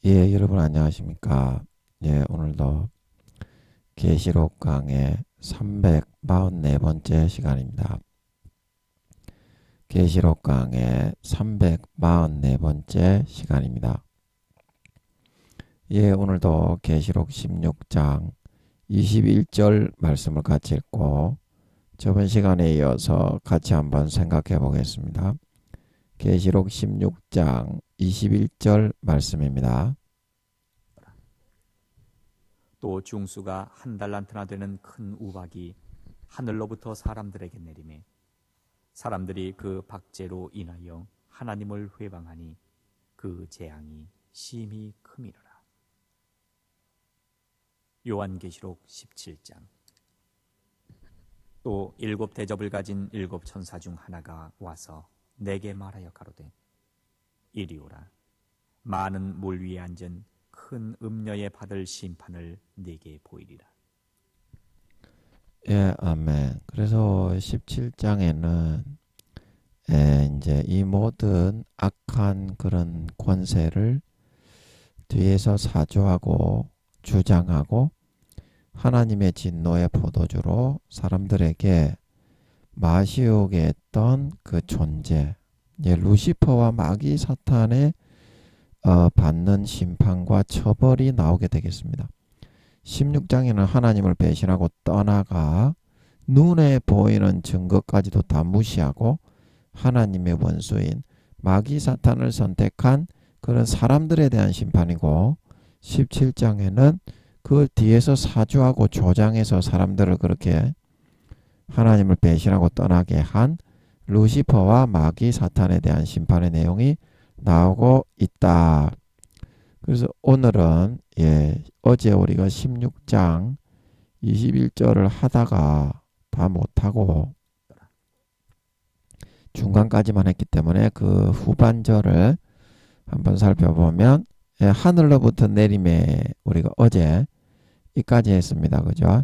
예, 여러분 안녕하십니까? 예, 오늘도 계시록 강의 344번째 시간입니다. 계시록 강의 344번째 시간입니다. 예, 오늘도 계시록 16장 21절 말씀을 같이 읽고 저번 시간에 이어서 같이 한번 생각해 보겠습니다. 계시록 16장 21절 말씀입니다. 또 중수가 한 달란트나 되는 큰 우박이 하늘로부터 사람들에게 내리매 사람들이 그 박제로 인하여 하나님을 회방하니 그 재앙이 심히 크미르라. 요한계시록 17장. 또 7 대접을 가진 7 천사 중 하나가 와서 내게 말하여 가로되 이리 오라. 많은 물 위에 앉은 큰 음녀에 받을 심판을 네게 보이리라. 예, 아멘. 그래서 17장에는 이제 이 모든 악한 그런 권세를 뒤에서 사주하고 주장하고 하나님의 진노의 포도주로 사람들에게 마시오게 했던 그 존재, 루시퍼와 마귀 사탄의 받는 심판과 처벌이 나오게 되겠습니다. 16장에는 하나님을 배신하고 떠나가 눈에 보이는 증거까지도 다 무시하고 하나님의 원수인 마귀 사탄을 선택한 그런 사람들에 대한 심판이고, 17장에는 그 뒤에서 사주하고 조장해서 사람들을 그렇게 하나님을 배신하고 떠나게 한 루시퍼와 마귀 사탄에 대한 심판의 내용이 나오고 있다. 그래서 오늘은 어제 우리가 16장 21절을 하다가 다 못하고 중간까지만 했기 때문에 그 후반절을 한번 살펴보면, 하늘로부터 내림에 우리가 어제 이까지 했습니다. 그죠?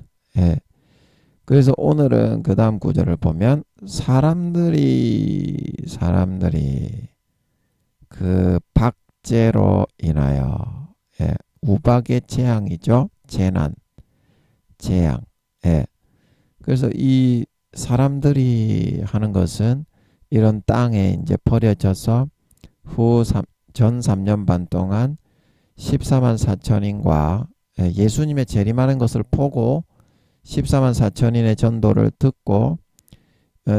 그래서 오늘은 그 다음 구절을 보면 사람들이 그 박제로 인하여, 우박의 재앙이죠. 재난, 재앙. 그래서 이 사람들이 하는 것은 이런 땅에 이제 버려져서 전 3년 반 동안 14만 4천인과 예수님의 재림하는 것을 보고 14만 4천인의 전도를 듣고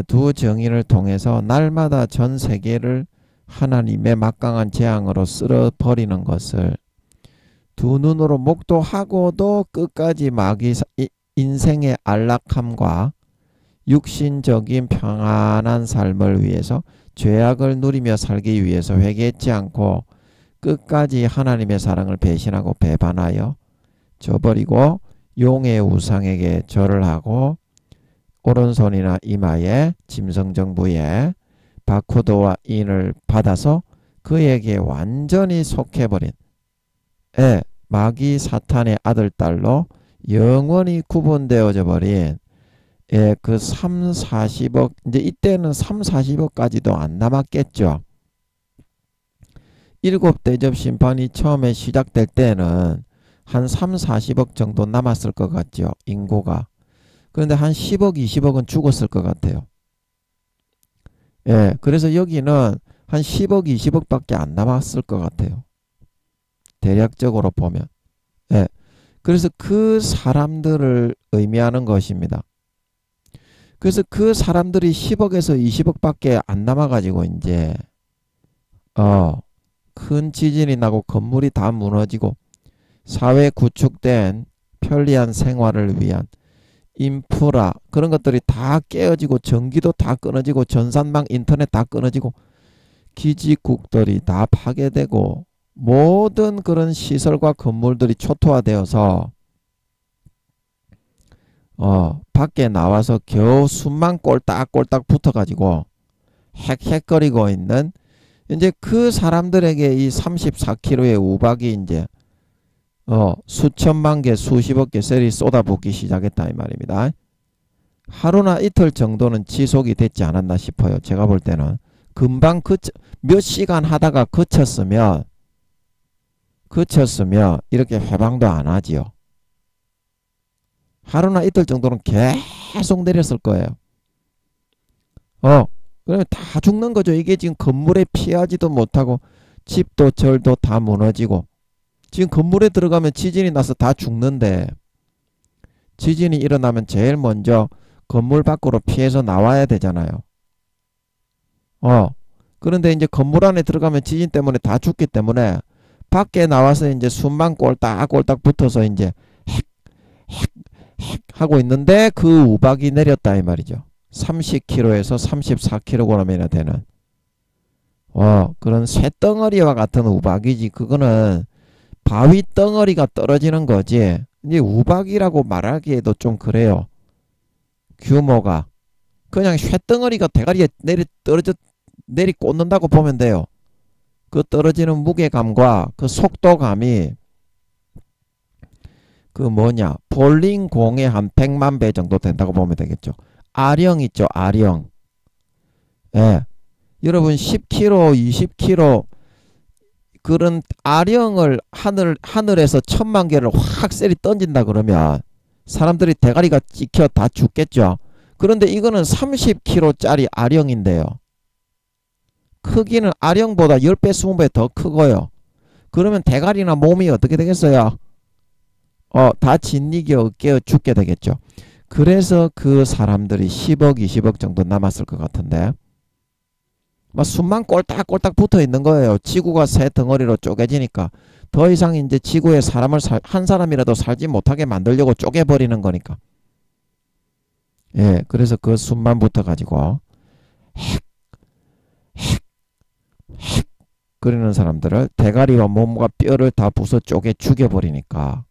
두 정인을 통해서 날마다 전 세계를 하나님의 막강한 재앙으로 쓸어버리는 것을 두 눈으로 목도하고도 끝까지 마귀 인생의 안락함과 육신적인 평안한 삶을 위해서 죄악을 누리며 살기 위해서 회개했지 않고 끝까지 하나님의 사랑을 배신하고 배반하여 저버리고 용의 우상에게 절을 하고 오른손이나 이마에 짐승정부에 바코드와 인을 받아서 그에게 완전히 속해버린 마귀 사탄의 아들 딸로 영원히 구분되어져 버린 그 3, 40억, 이제 이때는 3, 40억까지도 안 남았겠죠. 7 대접 심판이 처음에 시작될 때는 한 3, 40억 정도 남았을 것 같죠. 인구가. 그런데 한 10억, 20억은 죽었을 것 같아요. 그래서 여기는 한 10억, 20억 밖에 안 남았을 것 같아요. 대략적으로 보면. 그래서 그 사람들을 의미하는 것입니다. 그래서 그 사람들이 10억에서 20억 밖에 안 남아가지고 이제 큰 지진이 나고 건물이 다 무너지고 사회 구축된 편리한 생활을 위한 인프라 그런 것들이 다 깨어지고 전기도 다 끊어지고 전산망 인터넷 다 끊어지고 기지국들이 다 파괴되고 모든 그런 시설과 건물들이 초토화되어서 밖에 나와서 겨우 숨만 꼴딱꼴딱 붙어가지고 헥헥거리고 있는 이제 그 사람들에게 이 34kg의 우박이 이제 수천만 개, 수십억 개 셀이 쏟아붓기 시작했다 이 말입니다. 하루나 이틀 정도는 지속이 됐지 않았나 싶어요. 제가 볼 때는 금방 몇 시간 하다가 그쳤으면 그쳤으면 이렇게 회방도 안 하지요. 하루나 이틀 정도는 계속 내렸을 거예요. 그러면 다 죽는 거죠. 이게 지금 건물에 피하지도 못하고 집도 절도 다 무너지고, 지금 건물에 들어가면 지진이 나서 다 죽는데, 지진이 일어나면 제일 먼저 건물 밖으로 피해서 나와야 되잖아요. 그런데 이제 건물 안에 들어가면 지진 때문에 다 죽기 때문에 밖에 나와서 이제 숨만 꼴딱꼴딱 붙어서 이제 핵 하고 있는데 그 우박이 내렸다 이 말이죠. 30km에서 34kg이나 되는 그런 쇳덩어리와 같은 우박이지. 그거는 바위 덩어리가 떨어지는 거지. 이제 우박이라고 말하기에도 좀 그래요. 규모가 그냥 쇳덩어리가 대가리에 내리 꽂는다고 보면 돼요. 그 떨어지는 무게감과 그 속도감이 그 뭐냐, 볼링공의 한 100만 배 정도 된다고 보면 되겠죠. 아령 있죠, 아령. 예. 여러분 10km, 20km 그런 아령을 하늘에서 1000만 개를 확 세리 던진다 그러면 사람들이 대가리가 찍혀 다 죽겠죠. 그런데 이거는 30kg짜리 아령인데요. 크기는 아령보다 10배, 20배 더 크고요. 그러면 대가리나 몸이 어떻게 되겠어요? 다 진리겨 깨어 죽게 되겠죠. 그래서 그 사람들이 10억, 20억 정도 남았을 것 같은데, 막 숨만 꼴딱꼴딱 붙어 있는 거예요. 지구가 새 덩어리로 쪼개지니까 더 이상 이제 지구에 한 사람이라도 살지 못하게 만들려고 쪼개버리는 거니까. 예, 그래서 그 숨만 붙어 가지고 핵 그리는 사람들을 대가리와 몸과 뼈를 다 부숴 쪼개 죽여버리니까,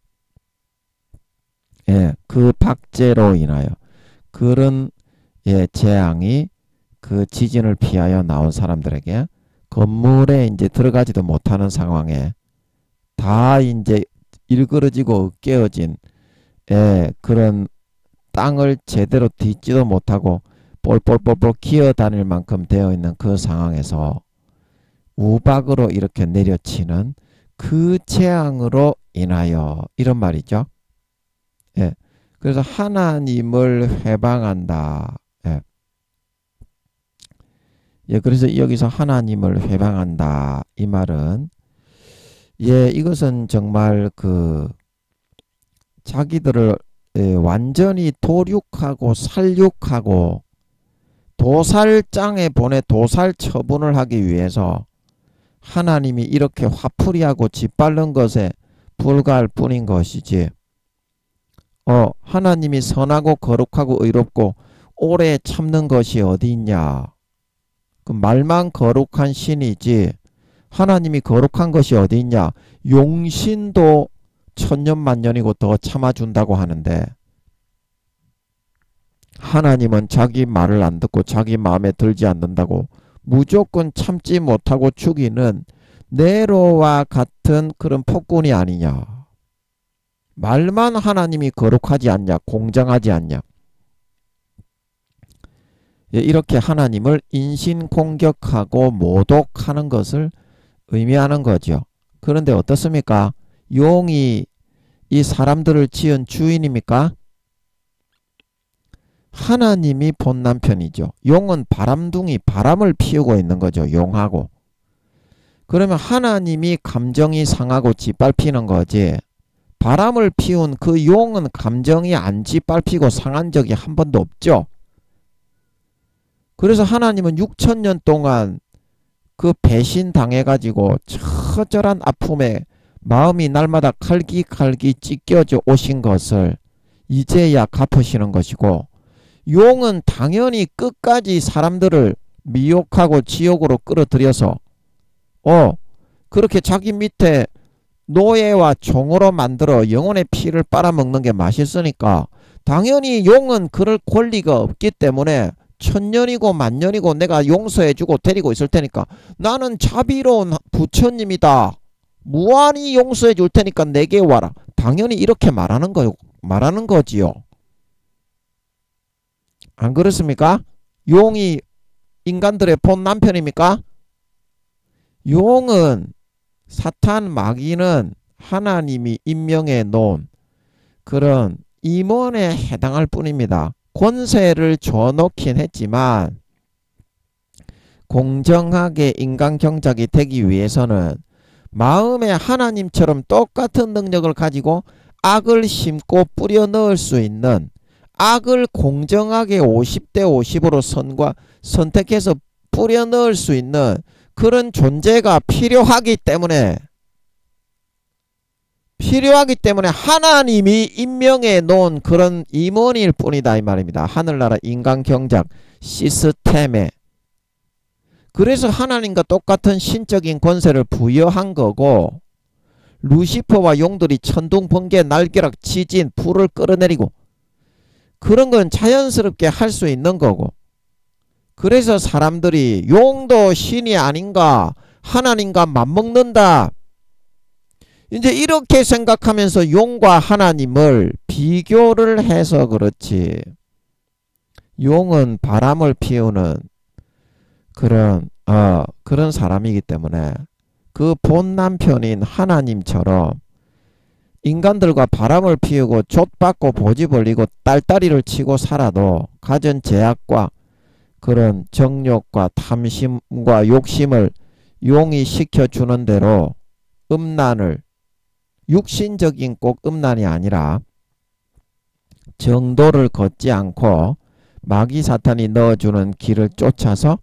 예, 그 박제로 인하여 그런 재앙이 그 지진을 피하여 나온 사람들에게 건물에 이제 들어가지도 못하는 상황에 다 이제 일그러지고 깨어진 그런 땅을 제대로 딛지도 못하고 볼볼볼볼 기어다닐 만큼 되어 있는 그 상황에서 우박으로 이렇게 내려치는 그 재앙으로 인하여 이런 말이죠. 예. 그래서 하나님을 회방한다. 예, 그래서 여기서 하나님을 회방한다. 이 말은, 이것은 정말 그 자기들을 완전히 도륙하고 살육하고 도살장에 보내 도살 처분을 하기 위해서 하나님이 이렇게 화풀이하고 짓밟는 것에 불과할 뿐인 것이지, 하나님이 선하고 거룩하고 의롭고 오래 참는 것이 어디 있냐. 그 말만 거룩한 신이지 하나님이 거룩한 것이 어디 있냐. 용신도 천년만년이고 더 참아준다고 하는데, 하나님은 자기 말을 안 듣고 자기 마음에 들지 않는다고 무조건 참지 못하고 죽이는 네로와 같은 그런 폭군이 아니냐. 말만 하나님이 거룩하지 않냐, 공정하지 않냐. 이렇게 하나님을 인신공격하고 모독하는 것을 의미하는 거죠. 그런데 어떻습니까? 용이 이 사람들을 지은 주인입니까? 하나님이 본 남편이죠. 용은 바람둥이, 바람을 피우고 있는 거죠. 용하고. 그러면 하나님이 감정이 상하고 짓밟히는 거지, 바람을 피운 그 용은 감정이 안 짓밟히고 상한 적이 한 번도 없죠. 그래서 하나님은 6,000년 동안 그 배신 당해가지고 처절한 아픔에 마음이 날마다 칼기칼기 찢겨져 오신 것을 이제야 갚으시는 것이고, 용은 당연히 끝까지 사람들을 미혹하고 지옥으로 끌어들여서 그렇게 자기 밑에 노예와 종으로 만들어 영혼의 피를 빨아먹는 게 맛있으니까 당연히 용은 그럴 권리가 없기 때문에 천년이고 만년이고 내가 용서해주고 데리고 있을 테니까 나는 자비로운 부처님이다. 무한히 용서해 줄 테니까 내게 와라. 당연히 이렇게 말하는 거지요. 안 그렇습니까? 용이 인간들의 본 남편입니까? 용은 사탄 마귀는 하나님이 임명해 놓은 그런 임원에 해당할 뿐입니다. 권세를 줘놓긴 했지만 공정하게 인간 경작이 되기 위해서는 마음에 하나님처럼 똑같은 능력을 가지고 악을 심고 뿌려 넣을 수 있는, 악을 공정하게 50대 50으로 선택해서 뿌려 넣을 수 있는 그런 존재가 필요하기 때문에 하나님이 임명해 놓은 그런 임원일 뿐이다 이 말입니다. 하늘나라 인간 경작 시스템에. 그래서 하나님과 똑같은 신적인 권세를 부여한 거고, 루시퍼와 용들이 천둥 번개 날벼락 지진 불을 끌어내리고 그런 건 자연스럽게 할 수 있는 거고, 그래서 사람들이 용도 신이 아닌가, 하나님과 맞먹는다, 이제 이렇게 생각하면서 용과 하나님을 비교를 해서 그렇지, 용은 바람을 피우는 그런 사람이기 때문에 그 본 남편인 하나님처럼 인간들과 바람을 피우고 좆받고 보지 벌리고 딸다리를 치고 살아도 가진 제약과 그런 정욕과 탐심과 욕심을 용이 시켜주는 대로 음란을, 육신적인 꼭 음란이 아니라 정도를 걷지 않고 마귀 사탄이 넣어주는 길을 쫓아서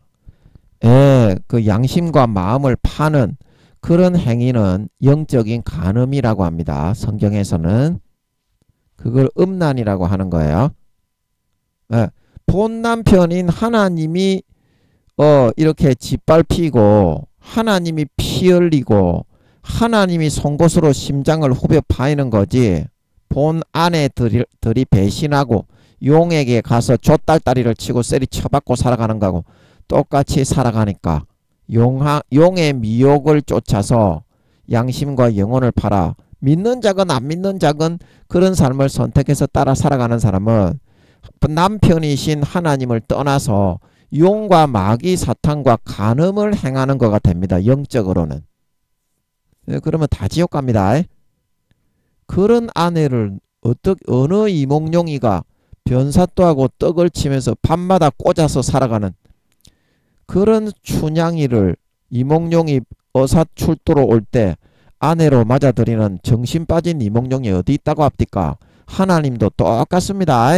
그 양심과 마음을 파는 그런 행위는 영적인 간음이라고 합니다. 성경에서는 그걸 음란이라고 하는 거예요. 본 남편인 하나님이 이렇게 짓밟히고 하나님이 피 흘리고 하나님이 송곳으로 심장을 후벼 파이는 거지, 본 아내들이 배신하고 용에게 가서 좆딸다리를 치고 세리 쳐받고 살아가는 거하고 똑같이 살아가니까 용의 미혹을 쫓아서 양심과 영혼을 팔아 믿는 자건 안 믿는 자건 그런 삶을 선택해서 따라 살아가는 사람은 남편이신 하나님을 떠나서 용과 마귀 사탄과 간음을 행하는 거가 됩니다. 영적으로는. 그러면 다 지옥 갑니다. 그런 아내를 어느 이몽룡이가 변사또하고 떡을 치면서 밤마다 꽂아서 살아가는 그런 춘향이를 이몽룡이 어사출도로 올 때 아내로 맞아들이는 정신 빠진 이몽룡이 어디 있다고 합니까? 하나님도 똑같습니다.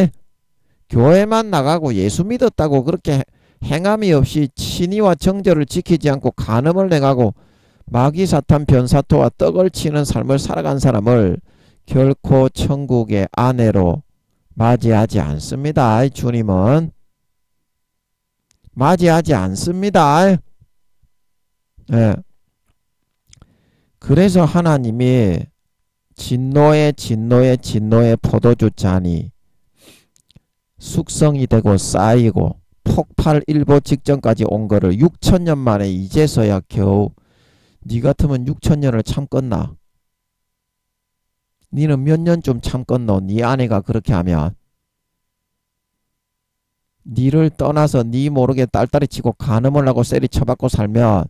교회만 나가고 예수 믿었다고 그렇게 행함이 없이 친의와 정절을 지키지 않고 간음을 행하고 마귀 사탄 변사토와 떡을 치는 삶을 살아간 사람을 결코 천국의 아내로 맞이하지 않습니다. 주님은 맞이하지 않습니다. 그래서 하나님이 진노의 포도주 잔이 숙성이 되고 쌓이고 폭발 일보 직전까지 온 거를 6천년 만에 이제서야 겨우, 니 같으면 6천년을 참겠나? 니는 몇 년쯤 참겠노? 니 아내가 그렇게 하면 니를 떠나서 니 모르게 딸딸이 치고 간음을 하고 세리 쳐받고 살면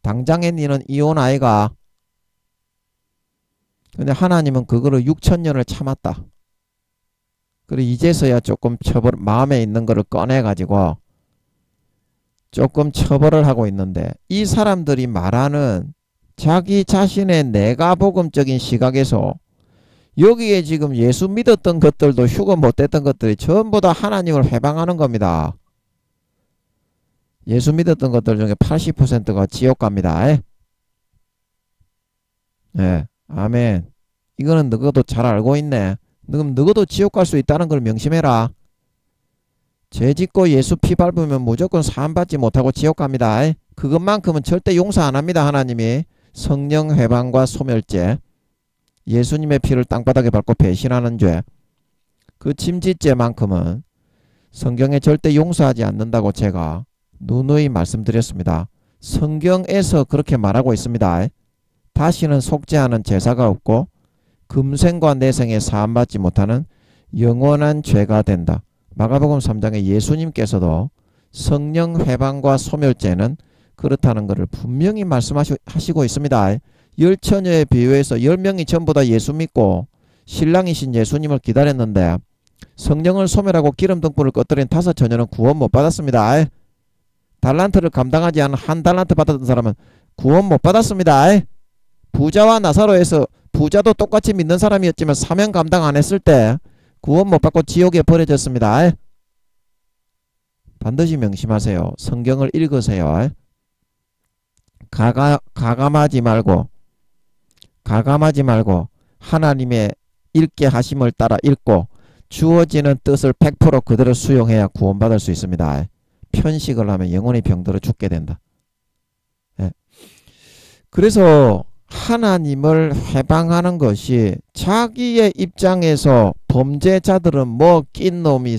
당장에 니는 이혼 아이가. 근데 하나님은 그거를 6천년을 참았다. 그리고 이제서야 조금 마음에 있는 거를 꺼내가지고 조금 처벌을 하고 있는데, 이 사람들이 말하는 자기 자신의 내가복음적인 시각에서 여기에 지금 예수 믿었던 것들도 휴거 못했던 것들이 전부 다 하나님을 회방하는 겁니다. 예수 믿었던 것들 중에 80%가 지옥 갑니다. 아멘. 이거는 너도 잘 알고 있네. 그럼 너도 지옥 갈 수 있다는 걸 명심해라. 죄 짓고 예수 피 밟으면 무조건 사함받지 못하고 지옥 갑니다. 그것만큼은 절대 용서 안 합니다. 하나님이 성령 회방과 소멸죄, 예수님의 피를 땅바닥에 밟고 배신하는 죄, 그 침짓죄만큼은 성경에 절대 용서하지 않는다고 제가 누누이 말씀드렸습니다. 성경에서 그렇게 말하고 있습니다. 다시는 속죄하는 제사가 없고 금생과 내생에 사함받지 못하는 영원한 죄가 된다. 마가복음 3장에 예수님께서도 성령 회방과 소멸죄는 그렇다는 것을 분명히 말씀하시고 있습니다. 열처녀에 비유해서 10명이 전부 다 예수 믿고 신랑이신 예수님을 기다렸는데 성령을 소멸하고 기름 등불을 꺼뜨린 5처녀는 구원 못 받았습니다. 달란트를 감당하지 않은 1달란트 받았던 사람은 구원 못 받았습니다. 부자와 나사로에서 부자도 똑같이 믿는 사람이었지만 사명 감당 안 했을 때 구원 못 받고 지옥에 버려졌습니다. 반드시 명심하세요. 성경을 읽으세요. 가감하지 말고 하나님의 읽게 하심을 따라 읽고 주어지는 뜻을 100% 그대로 수용해야 구원받을 수 있습니다. 편식을 하면 영원히 병들어 죽게 된다. 그래서 하나님을 해방하는 것이 자기의 입장에서 범죄자들은 뭐 낀 놈이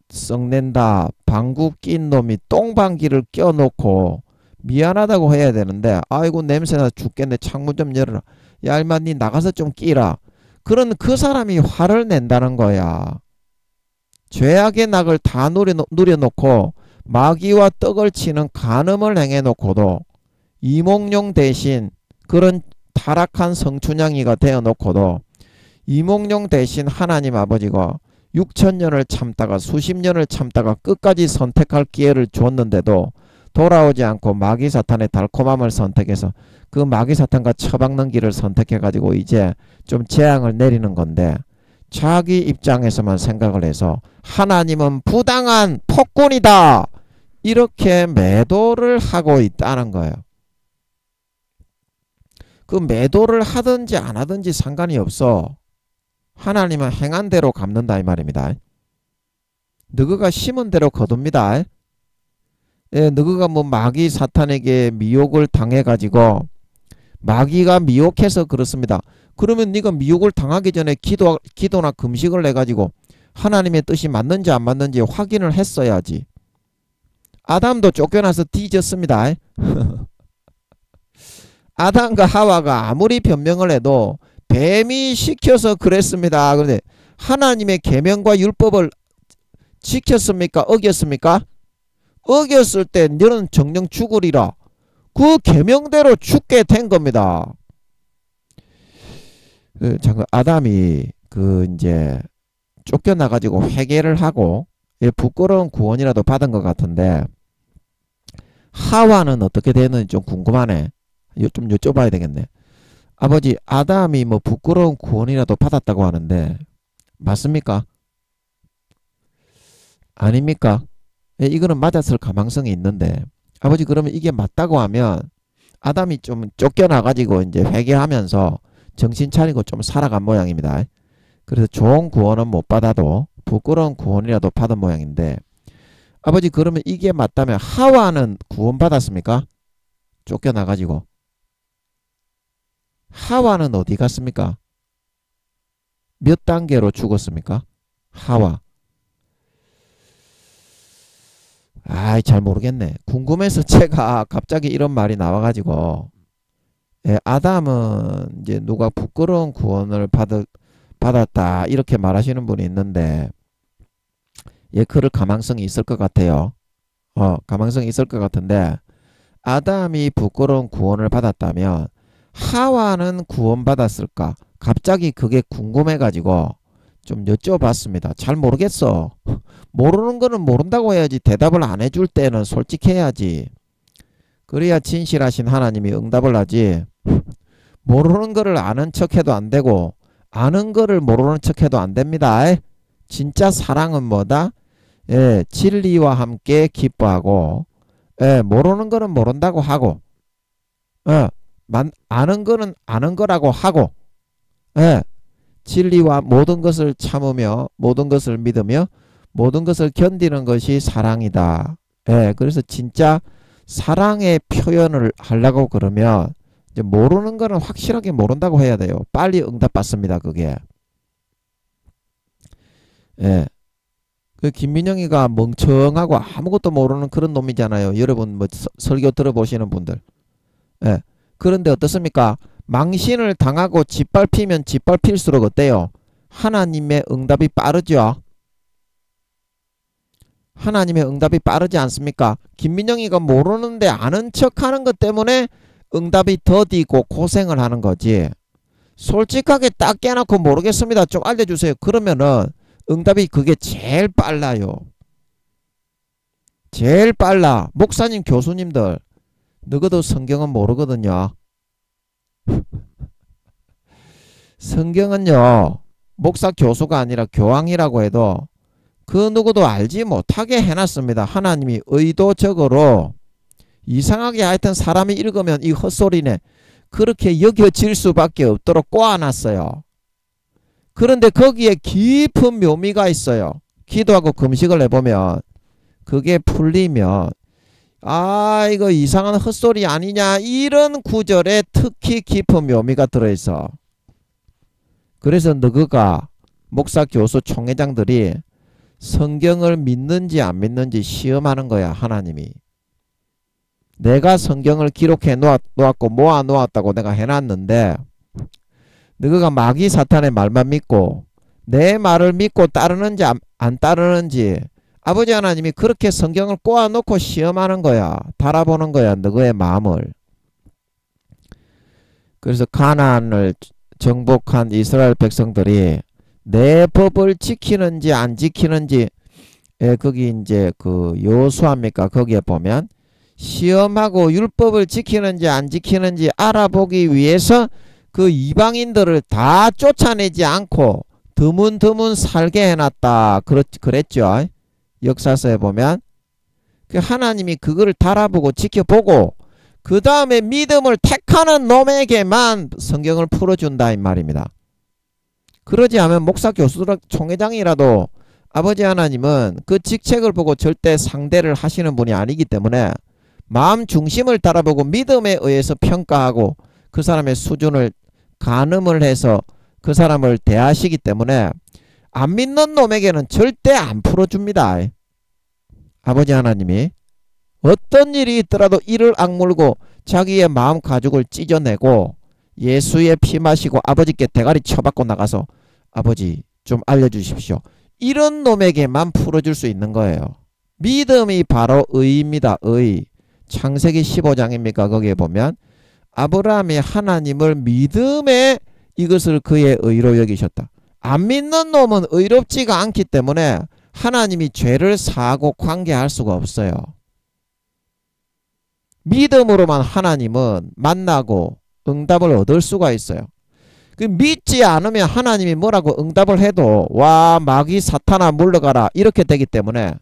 썩낸다. 방구 낀 놈이 똥방귀를 껴놓고 미안하다고 해야 되는데 아이고 냄새나 죽겠네. 창문 좀 열어라. 야 임마 니 나가서 좀 끼라. 그런 그 사람이 화를 낸다는 거야. 죄악의 낙을 다 누려놓고 마귀와 떡을 치는 간음을 행해놓고도 이몽룡 대신 그런 타락한 성춘향이가 되어놓고도 이몽룡 대신 하나님 아버지가 6,000년을 참다가 수십 년을 참다가 끝까지 선택할 기회를 줬는데도 돌아오지 않고 마귀 사탄의 달콤함을 선택해서 그 마귀 사탄과 처박는 길을 선택해가지고 이제 좀 재앙을 내리는 건데 자기 입장에서만 생각을 해서 하나님은 부당한 폭군이다. 이렇게 매도를 하고 있다는 거예요. 그 매도를 하든지 안 하든지 상관이 없어. 하나님은 행한 대로 갚는다 이 말입니다. 너희가 심은 대로 거둡니다. 너희가 뭐 마귀 사탄에게 미혹을 당해가지고 마귀가 미혹해서 그렇습니다. 그러면 네가 미혹을 당하기 전에 기도나 금식을 해가지고 하나님의 뜻이 맞는지 안 맞는지 확인을 했어야지. 아담도 쫓겨나서 뒤졌습니다. 아담과 하와가 아무리 변명을 해도 뱀이 시켜서 그랬습니다. 그런데 하나님의 계명과 율법을 지켰습니까? 어겼습니까? 어겼을 때 너는 정령 죽으리라. 그 계명대로 죽게 된 겁니다. 아담이 이제 쫓겨나가지고 회개를 하고 부끄러운 구원이라도 받은 것 같은데 하와는 어떻게 되는지 좀 궁금하네. 좀 여쭤봐야 되겠네. 아버지, 아담이 뭐 부끄러운 구원이라도 받았다고 하는데 맞습니까? 아닙니까? 이거는 맞았을 가망성이 있는데 아버지 그러면 이게 맞다고 하면 아담이 좀 쫓겨나가지고 이제 회개하면서 정신 차리고 좀 살아간 모양입니다. 그래서 좋은 구원은 못 받아도 부끄러운 구원이라도 받은 모양인데 아버지 그러면 이게 맞다면 하와는 구원 받았습니까? 쫓겨나가지고 하와는 어디 갔습니까? 몇 단계로 죽었습니까? 하와. 잘 모르겠네. 궁금해서 제가 갑자기 이런 말이 나와가지고 아담은 이제 누가 부끄러운 구원을 받았다 이렇게 말하시는 분이 있는데 그럴 가망성이 있을 것 같아요. 가망성이 있을 것 같은데 아담이 부끄러운 구원을 받았다면 하와는 구원받았을까? 갑자기 그게 궁금해가지고 좀 여쭤봤습니다. 잘 모르겠어. 모르는 거는 모른다고 해야지. 대답을 안 해줄 때는 솔직해야지. 그래야 진실하신 하나님이 응답을 하지. 모르는 거를 아는 척해도 안 되고 아는 거를 모르는 척해도 안 됩니다. 진짜 사랑은 뭐다? 진리와 함께 기뻐하고 모르는 거는 모른다고 하고 아는 거는 아는 거라고 하고 진리와 모든 것을 참으며 모든 것을 믿으며 모든 것을 견디는 것이 사랑이다. 그래서 진짜 사랑의 표현을 하려고 그러면 이제 모르는 거는 확실하게 모른다고 해야 돼요. 빨리 응답받습니다. 그게. 그 김민영이가 멍청하고 아무것도 모르는 그런 놈이잖아요. 여러분 뭐 설교 들어보시는 분들. 그런데 어떻습니까? 망신을 당하고 짓밟히면 짓밟힐수록 어때요? 하나님의 응답이 빠르죠. 하나님의 응답이 빠르지 않습니까? 김민영이가 모르는데 아는 척하는 것 때문에 응답이 더디고 고생을 하는 거지. 솔직하게 딱 깨놓고 모르겠습니다. 좀 알려주세요. 그러면은 응답이 그게 제일 빨라요. 제일 빨라. 목사님, 교수님들 너희도 성경은 모르거든요. 성경은요, 목사 교수가 아니라 교황이라고 해도 그 누구도 알지 못하게 해놨습니다. 하나님이 의도적으로 이상하게 하여튼 사람이 읽으면 이 헛소리네 그렇게 여겨질 수밖에 없도록 꼬아놨어요. 그런데 거기에 깊은 묘미가 있어요. 기도하고 금식을 해보면 그게 풀리면 아 이거 이상한 헛소리 아니냐 이런 구절에 특히 깊은 묘미가 들어있어. 그래서 너희가 목사 교수 총회장들이 성경을 믿는지 안 믿는지 시험하는 거야. 하나님이 내가 성경을 기록해 놓았고 모아 놓았다고 내가 해놨는데 너희가 마귀 사탄의 말만 믿고 내 말을 믿고 따르는지 안 따르는지 아버지 하나님이 그렇게 성경을 꼬아놓고 시험하는 거야. 달아보는 거야. 너희의 마음을. 그래서 가나안을 정복한 이스라엘 백성들이 내 법을 지키는지 안 지키는지 거기 이제 그 여호수아입니까? 거기에 보면 시험하고 율법을 지키는지 안 지키는지 알아보기 위해서 그 이방인들을 다 쫓아내지 않고 드문드문 살게 해놨다. 그랬죠. 역사서에 보면 그 하나님이 그거를 달아보고 지켜보고 그 다음에 믿음을 택하는 놈에게만 성경을 풀어준다 이 말입니다. 그러지 않으면 목사 교수 총회장이라도 아버지 하나님은 그 직책을 보고 절대 상대를 하시는 분이 아니기 때문에 마음 중심을 따라보고 믿음에 의해서 평가하고 그 사람의 수준을 가늠을 해서 그 사람을 대하시기 때문에 안 믿는 놈에게는 절대 안 풀어줍니다. 아버지 하나님이 어떤 일이 있더라도 이를 악물고 자기의 마음 가죽을 찢어내고 예수의 피 마시고 아버지께 대가리 쳐박고 나가서 아버지 좀 알려주십시오. 이런 놈에게만 풀어줄 수 있는 거예요. 믿음이 바로 의입니다. 의. 창세기 15장입니까? 거기에 보면 아브라함이 하나님을 믿음에 이것을 그의 의로 여기셨다. 안 믿는 놈은 의롭지가 않기 때문에 하나님이 죄를 사하고 관계할 수가 없어요. 믿음으로만 하나님은 만나고 응답을 얻을 수가 있어요. 그 믿지 않으면 하나님이 뭐라고 응답을 해도 와 마귀 사탄아 물러가라 이렇게 되기 때문에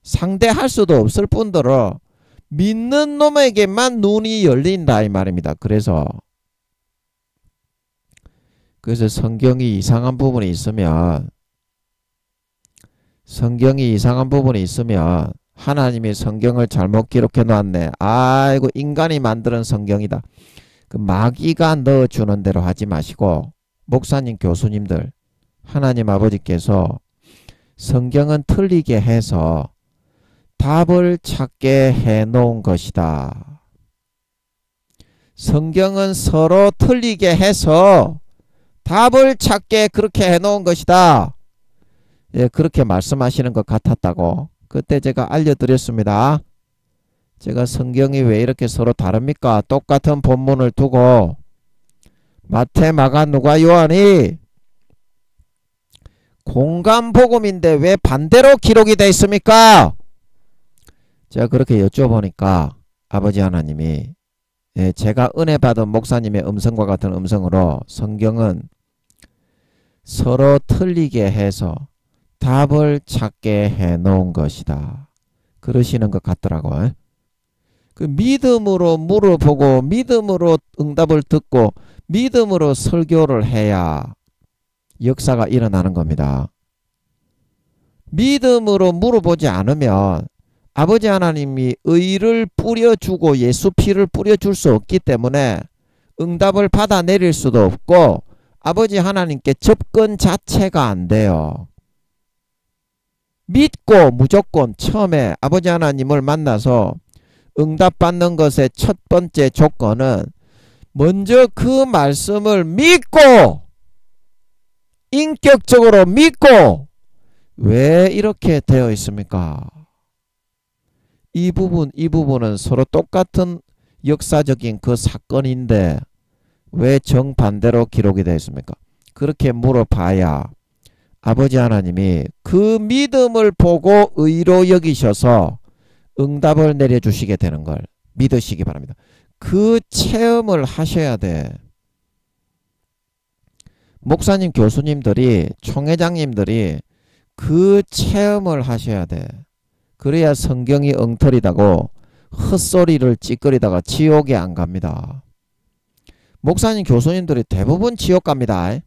상대할 수도 없을 뿐더러 믿는 놈에게만 눈이 열린다 이 말입니다. 그래서 성경이 이상한 부분이 있으면 하나님이 성경을 잘못 기록해 놨네. 아이고 인간이 만드는 성경이다. 그 마귀가 넣어주는 대로 하지 마시고 목사님 교수님들 하나님 아버지께서 성경은 틀리게 해서 답을 찾게 해놓은 것이다. 성경은 서로 틀리게 해서 답을 찾게 그렇게 해놓은 것이다. 예, 그렇게 말씀하시는 것 같았다고 그때 제가 알려드렸습니다. 제가 성경이 왜 이렇게 서로 다릅니까? 똑같은 본문을 두고 마태, 마가, 누가, 요한이 공간복음인데 왜 반대로 기록이 되어 있습니까? 제가 그렇게 여쭤보니까 아버지 하나님이 제가 은혜 받은 목사님의 음성과 같은 음성으로 성경은 서로 틀리게 해서 답을 찾게 해 놓은 것이다. 그러시는 것 같더라고요. 그 믿음으로 물어보고 믿음으로 응답을 듣고 믿음으로 설교를 해야 역사가 일어나는 겁니다. 믿음으로 물어보지 않으면 아버지 하나님이 의를 뿌려주고 예수 피를 뿌려줄 수 없기 때문에 응답을 받아내릴 수도 없고 아버지 하나님께 접근 자체가 안 돼요. 믿고 무조건 처음에 아버지 하나님을 만나서 응답받는 것의 첫 번째 조건은 먼저 그 말씀을 믿고 인격적으로 믿고 왜 이렇게 되어 있습니까? 이 부분은 서로 똑같은 역사적인 그 사건인데 왜 정반대로 기록이 되어 있습니까? 그렇게 물어봐야 아버지 하나님이 그 믿음을 보고 의로 여기셔서 응답을 내려주시게 되는 걸 믿으시기 바랍니다. 그 체험을 하셔야 돼. 목사님, 교수님들이, 총회장님들이 그 체험을 하셔야 돼. 그래야 성경이 엉터리다고 헛소리를 찌꺼리다가 지옥에 안 갑니다. 목사님, 교수님들이 대부분 지옥 갑니다.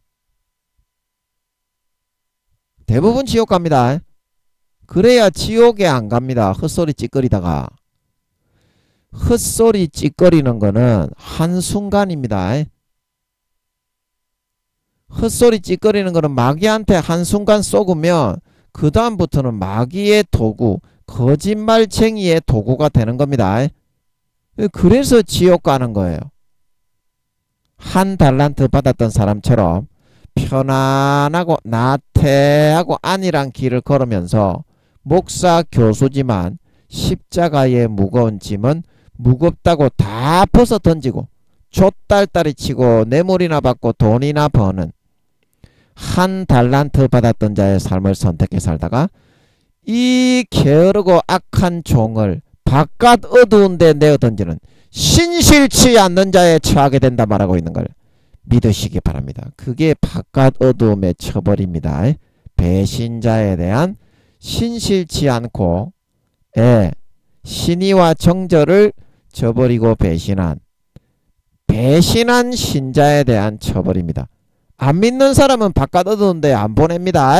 대부분 지옥 갑니다. 그래야 지옥에 안 갑니다. 헛소리 찌꺼리다가. 헛소리 찌꺼리는 거는 한순간입니다. 헛소리 찌꺼리는 거는 마귀한테 한순간 쏘으면 그 다음부터는 마귀의 도구, 거짓말쟁이의 도구가 되는 겁니다. 그래서 지옥 가는 거예요. 한 달란트 받았던 사람처럼 편안하고 나태하고 안일한 길을 걸으면서 목사 교수지만 십자가의 무거운 짐은 무겁다고 다 벗어 던지고 좆딸딸이 치고 뇌물이나 받고 돈이나 버는 한 달란트 받았던 자의 삶을 선택해 살다가 이 게으르고 악한 종을 바깥 어두운 데 내어 던지는 신실치 않는 자에 처하게 된다 말하고 있는 걸 믿으시기 바랍니다. 그게 바깥 어두움의 처벌입니다. 배신자에 대한 신실치 않고 신의와 정절을 저버리고 배신한 신자에 대한 처벌입니다. 안 믿는 사람은 바깥 어두운데 안 보냅니다.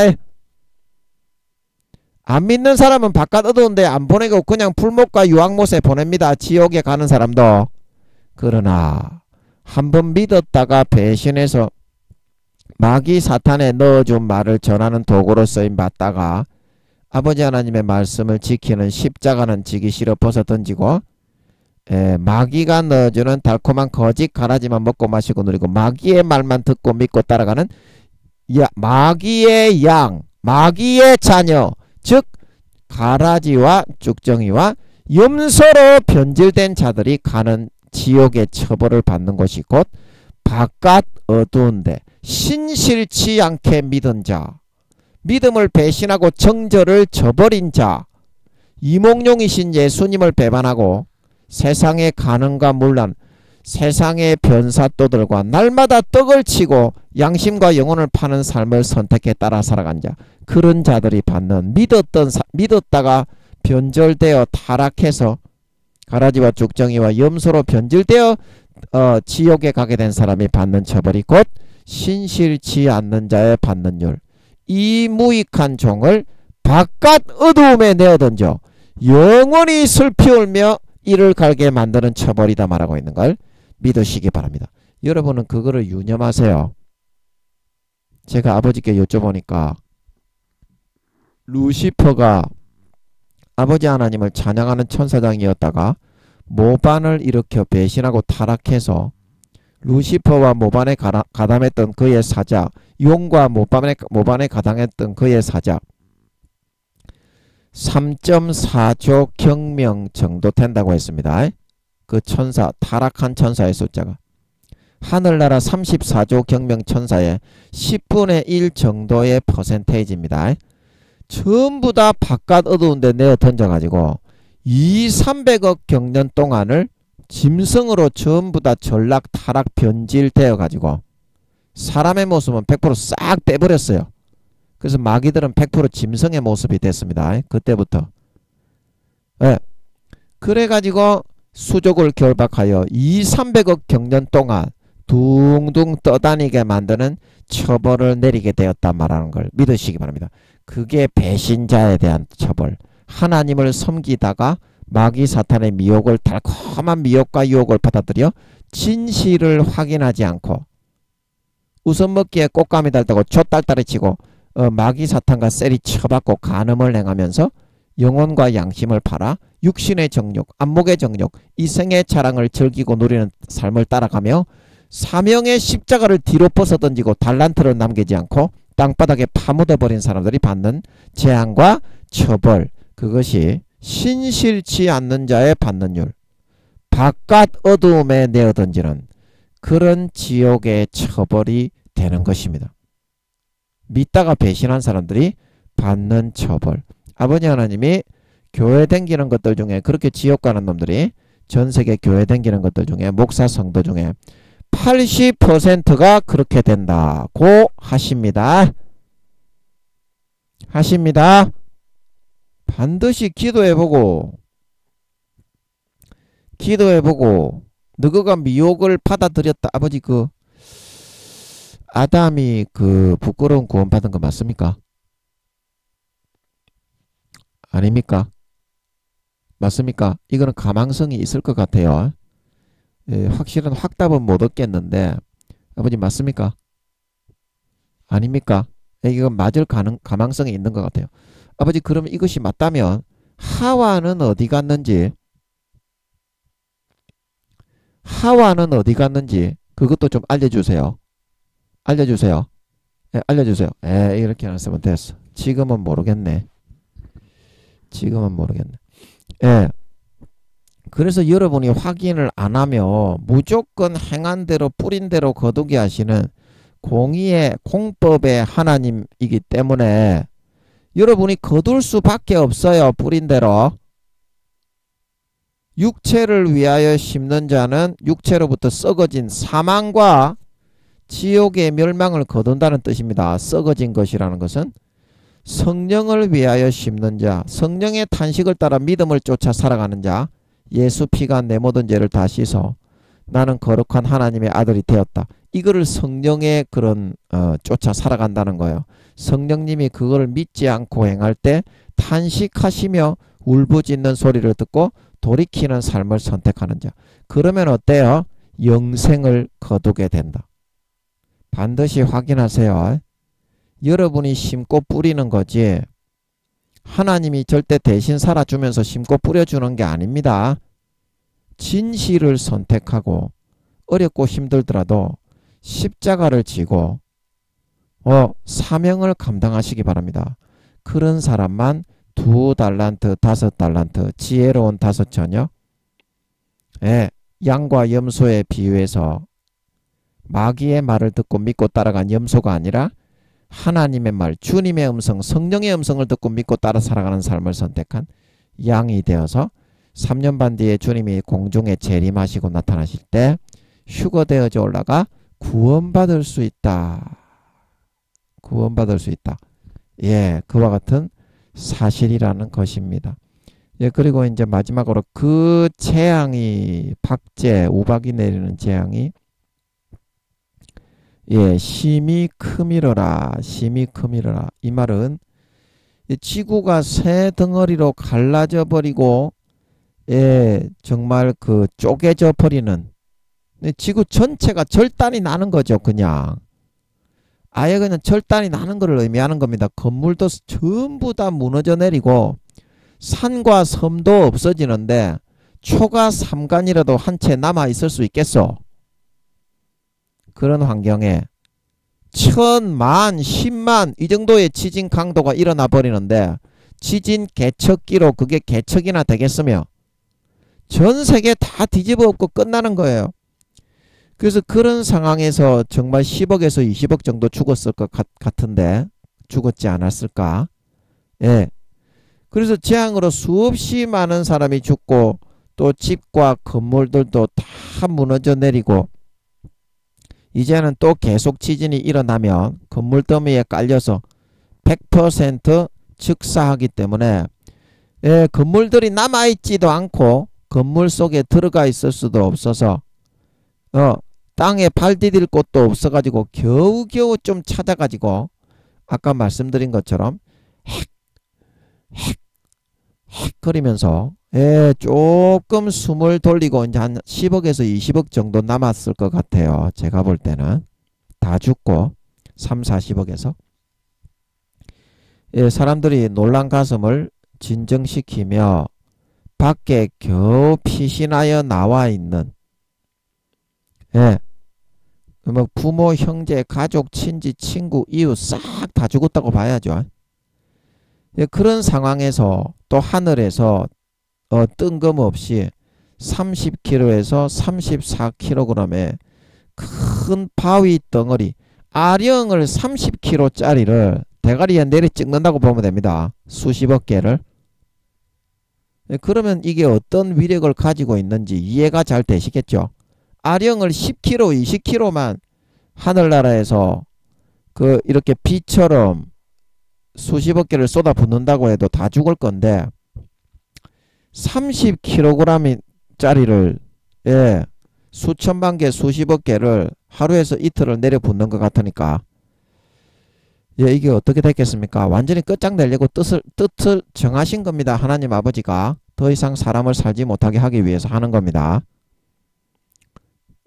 안 믿는 사람은 바깥 어두운데 안 보내고 그냥 풀목과 유황못에 보냅니다. 지옥에 가는 사람도. 그러나 한번 믿었다가 배신해서 마귀 사탄에 넣어준 말을 전하는 도구로 쓰임 받다가 아버지 하나님의 말씀을 지키는 십자가는 지기 싫어 벗어 던지고 마귀가 넣어주는 달콤한 거짓 가라지만 먹고 마시고 누리고 마귀의 말만 듣고 믿고 따라가는 마귀의 양, 마귀의 자녀, 즉 가라지와 쭉정이와 염소로 변질된 자들이 가는 지옥의 처벌을 받는 곳이 곧 바깥 어두운데 신실치 않게 믿은 자, 믿음을 배신하고 정절을 저버린 자, 이몽룡이신 예수님을 배반하고 세상의 가능과 문란, 세상의 변사또들과 날마다 떡을 치고 양심과 영혼을 파는 삶을 선택해 따라 살아간 자, 그런 자들이 받는 믿었다가 변절되어 타락해서 가라지와 쭉정이와 염소로 변질되어 지옥에 가게 된 사람이 받는 처벌이 곧 신실치 않는 자의 받는 율. 이 무익한 종을 바깥 어두움에 내어던져 영원히 슬피 울며 이를 갈게 만드는 처벌이다 말하고 있는 걸 믿으시기 바랍니다. 여러분은 그거를 유념하세요. 제가 아버지께 여쭤보니까 루시퍼가 아버지 하나님을 찬양하는 천사장이었다가 모반을 일으켜 배신하고 타락해서 루시퍼와 모반에 가담했던 그의 사자, 용과 모반에 가담했던 그의 사자 3.4조 경명 정도 된다고 했습니다. 그 천사, 타락한 천사의 숫자가 하늘나라 34조 경명 천사의 10분의 1 정도의 퍼센테이지입니다. 전부 다 바깥 어두운데 내어 던져가지고 200~300억 경년 동안을 짐승으로 전부 다 전락 타락 변질되어 가지고 사람의 모습은 100% 싹 빼버렸어요. 그래서 마귀들은 100% 짐승의 모습이 됐습니다. 그때부터. 그래가지고 수족을 결박하여 200~300억 경년 동안 둥둥 떠다니게 만드는 처벌을 내리게 되었다 말하는 걸 믿으시기 바랍니다. 그게 배신자에 대한 처벌. 하나님을 섬기다가 마귀 사탄의 미혹을, 달콤한 미혹과 유혹을 받아들여 진실을 확인하지 않고 우선 먹기에 꽃감이 달다고 좆딸딸이 치고 마귀 사탄과 셀이 쳐받고 간음을 행하면서 영혼과 양심을 팔아 육신의 정욕, 안목의 정욕, 이생의 자랑을 즐기고 누리는 삶을 따라가며 사명의 십자가를 뒤로 벗어던지고 달란트를 남기지 않고 땅바닥에 파묻어버린 사람들이 받는 재앙과 처벌, 그것이 신실치 않는 자의 받는 율, 바깥 어두움에 내어던지는 그런 지옥의 처벌이 되는 것입니다. 믿다가 배신한 사람들이 받는 처벌. 아버지 하나님이 교회 댕기는 것들 중에, 그렇게 지옥 가는 놈들이 전 세계 교회 댕기는 것들 중에, 목사 성도 중에 80%가 그렇게 된다고 하십니다. 반드시 기도해보고 너가 미혹을 받아들였다. 아버지, 아담이 부끄러운 구원 받은 거 맞습니까? 아닙니까? 맞습니까? 이거는 가망성이 있을 것 같아요. 예, 확실한 확답은 못 얻겠는데, 아버지 맞습니까? 아닙니까? 예, 이건 맞을 가망성이 있는 것 같아요. 아버지, 그러면 이것이 맞다면 하와는 어디 갔는지 그것도 좀 알려주세요. 예, 알려주세요. 예, 이렇게 안 쓰면 됐어. 지금은 모르겠네. 예. 그래서 여러분이 확인을 안 하면 무조건 행한 대로 뿌린 대로 거두게 하시는 공의의 공법의 하나님이기 때문에 여러분이 거둘 수밖에 없어요. 뿌린 대로. 육체를 위하여 심는 자는 육체로부터 썩어진 사망과 지옥의 멸망을 거둔다는 뜻입니다. 썩어진 것이라는 것은 성령을 위하여 심는 자, 성령의 탄식을 따라 믿음을 쫓아 살아가는 자, 예수 피가 내 모든 죄를 다 씻어 나는 거룩한 하나님의 아들이 되었다. 이거를 성령의 그런 쫓아 살아간다는 거예요. 성령님이 그거를 믿지 않고 행할 때 탄식하시며 울부짖는 소리를 듣고 돌이키는 삶을 선택하는 자. 그러면 어때요? 영생을 거두게 된다. 반드시 확인하세요. 여러분이 심고 뿌리는 거지 하나님이 절대 대신 살아주면서 심고 뿌려주는 게 아닙니다. 진실을 선택하고 어렵고 힘들더라도 십자가를 지고 사명을 감당하시기 바랍니다. 그런 사람만 2달란트, 5달란트, 지혜로운 5처녀, 예, 양과 염소에 비유해서 마귀의 말을 듣고 믿고 따라간 염소가 아니라 하나님의 말, 주님의 음성, 성령의 음성을 듣고 믿고 따라 살아가는 삶을 선택한 양이 되어서 3년 반 뒤에 주님이 공중에 재림하시고 나타나실 때 휴거되어져 올라가 구원받을 수 있다. 예, 그와 같은 사실이라는 것입니다. 예, 그리고 이제 마지막으로 그 재앙이 박제, 우박이 내리는 재앙이 예, 심히 크미러라. 이 말은 지구가 새 덩어리로 갈라져 버리고 예, 정말 쪼개져 버리는 지구 전체가 절단이 나는 거죠. 그냥 아예 그냥 절단이 나는 것을 의미하는 겁니다. 건물도 전부 다 무너져 내리고 산과 섬도 없어지는데 초가 삼간이라도 한 채 남아 있을 수 있겠어? 그런 환경에 1000만, 10만 이 정도의 지진 강도가 일어나 버리는데 지진 개척기로 그게 개척이나 되겠으며 전 세계 다 뒤집어 엎고 끝나는 거예요. 그래서 그런 상황에서 정말 10억에서 20억 정도 죽었을 것 같은데 죽었지 않았을까? 예. 그래서 재앙으로 수없이 많은 사람이 죽고 또 집과 건물들도 다 무너져 내리고 이제는 또 계속 지진이 일어나면 건물 더미에 깔려서 100% 즉사하기 때문에 예, 건물들이 남아있지도 않고 건물 속에 들어가 있을 수도 없어서 땅에 발 디딜 곳도 없어가지고 겨우겨우 좀 찾아가지고 아까 말씀드린 것처럼 헥 거리면서 예, 조금 숨을 돌리고 이제 한 10억에서 20억 정도 남았을 것 같아요. 제가 볼 때는 다 죽고 3, 40억에서 예, 사람들이 놀란 가슴을 진정시키며 밖에 겨우 피신하여 나와 있는 예, 뭐 부모, 형제, 가족, 친지, 친구, 이웃 싹 다 죽었다고 봐야죠. 예, 그런 상황에서 또 하늘에서 뜬금없이 30kg에서 34kg의 큰 바위 덩어리 아령을 30kg짜리를 대가리에 내리 찍는다고 보면 됩니다. 수십억 개를. 예, 그러면 이게 어떤 위력을 가지고 있는지 이해가 잘 되시겠죠? 아령을 10kg, 20kg만 하늘나라에서 이렇게 비처럼 수십억 개를 쏟아붓는다고 해도 다 죽을 건데 30kg짜리를 예, 수천만 개, 수십억 개를 하루에서 이틀을 내려붓는 것 같으니까 예, 이게 어떻게 됐겠습니까? 완전히 끝장내려고 뜻을 정하신 겁니다. 하나님 아버지가 더 이상 사람을 살지 못하게 하기 위해서 하는 겁니다.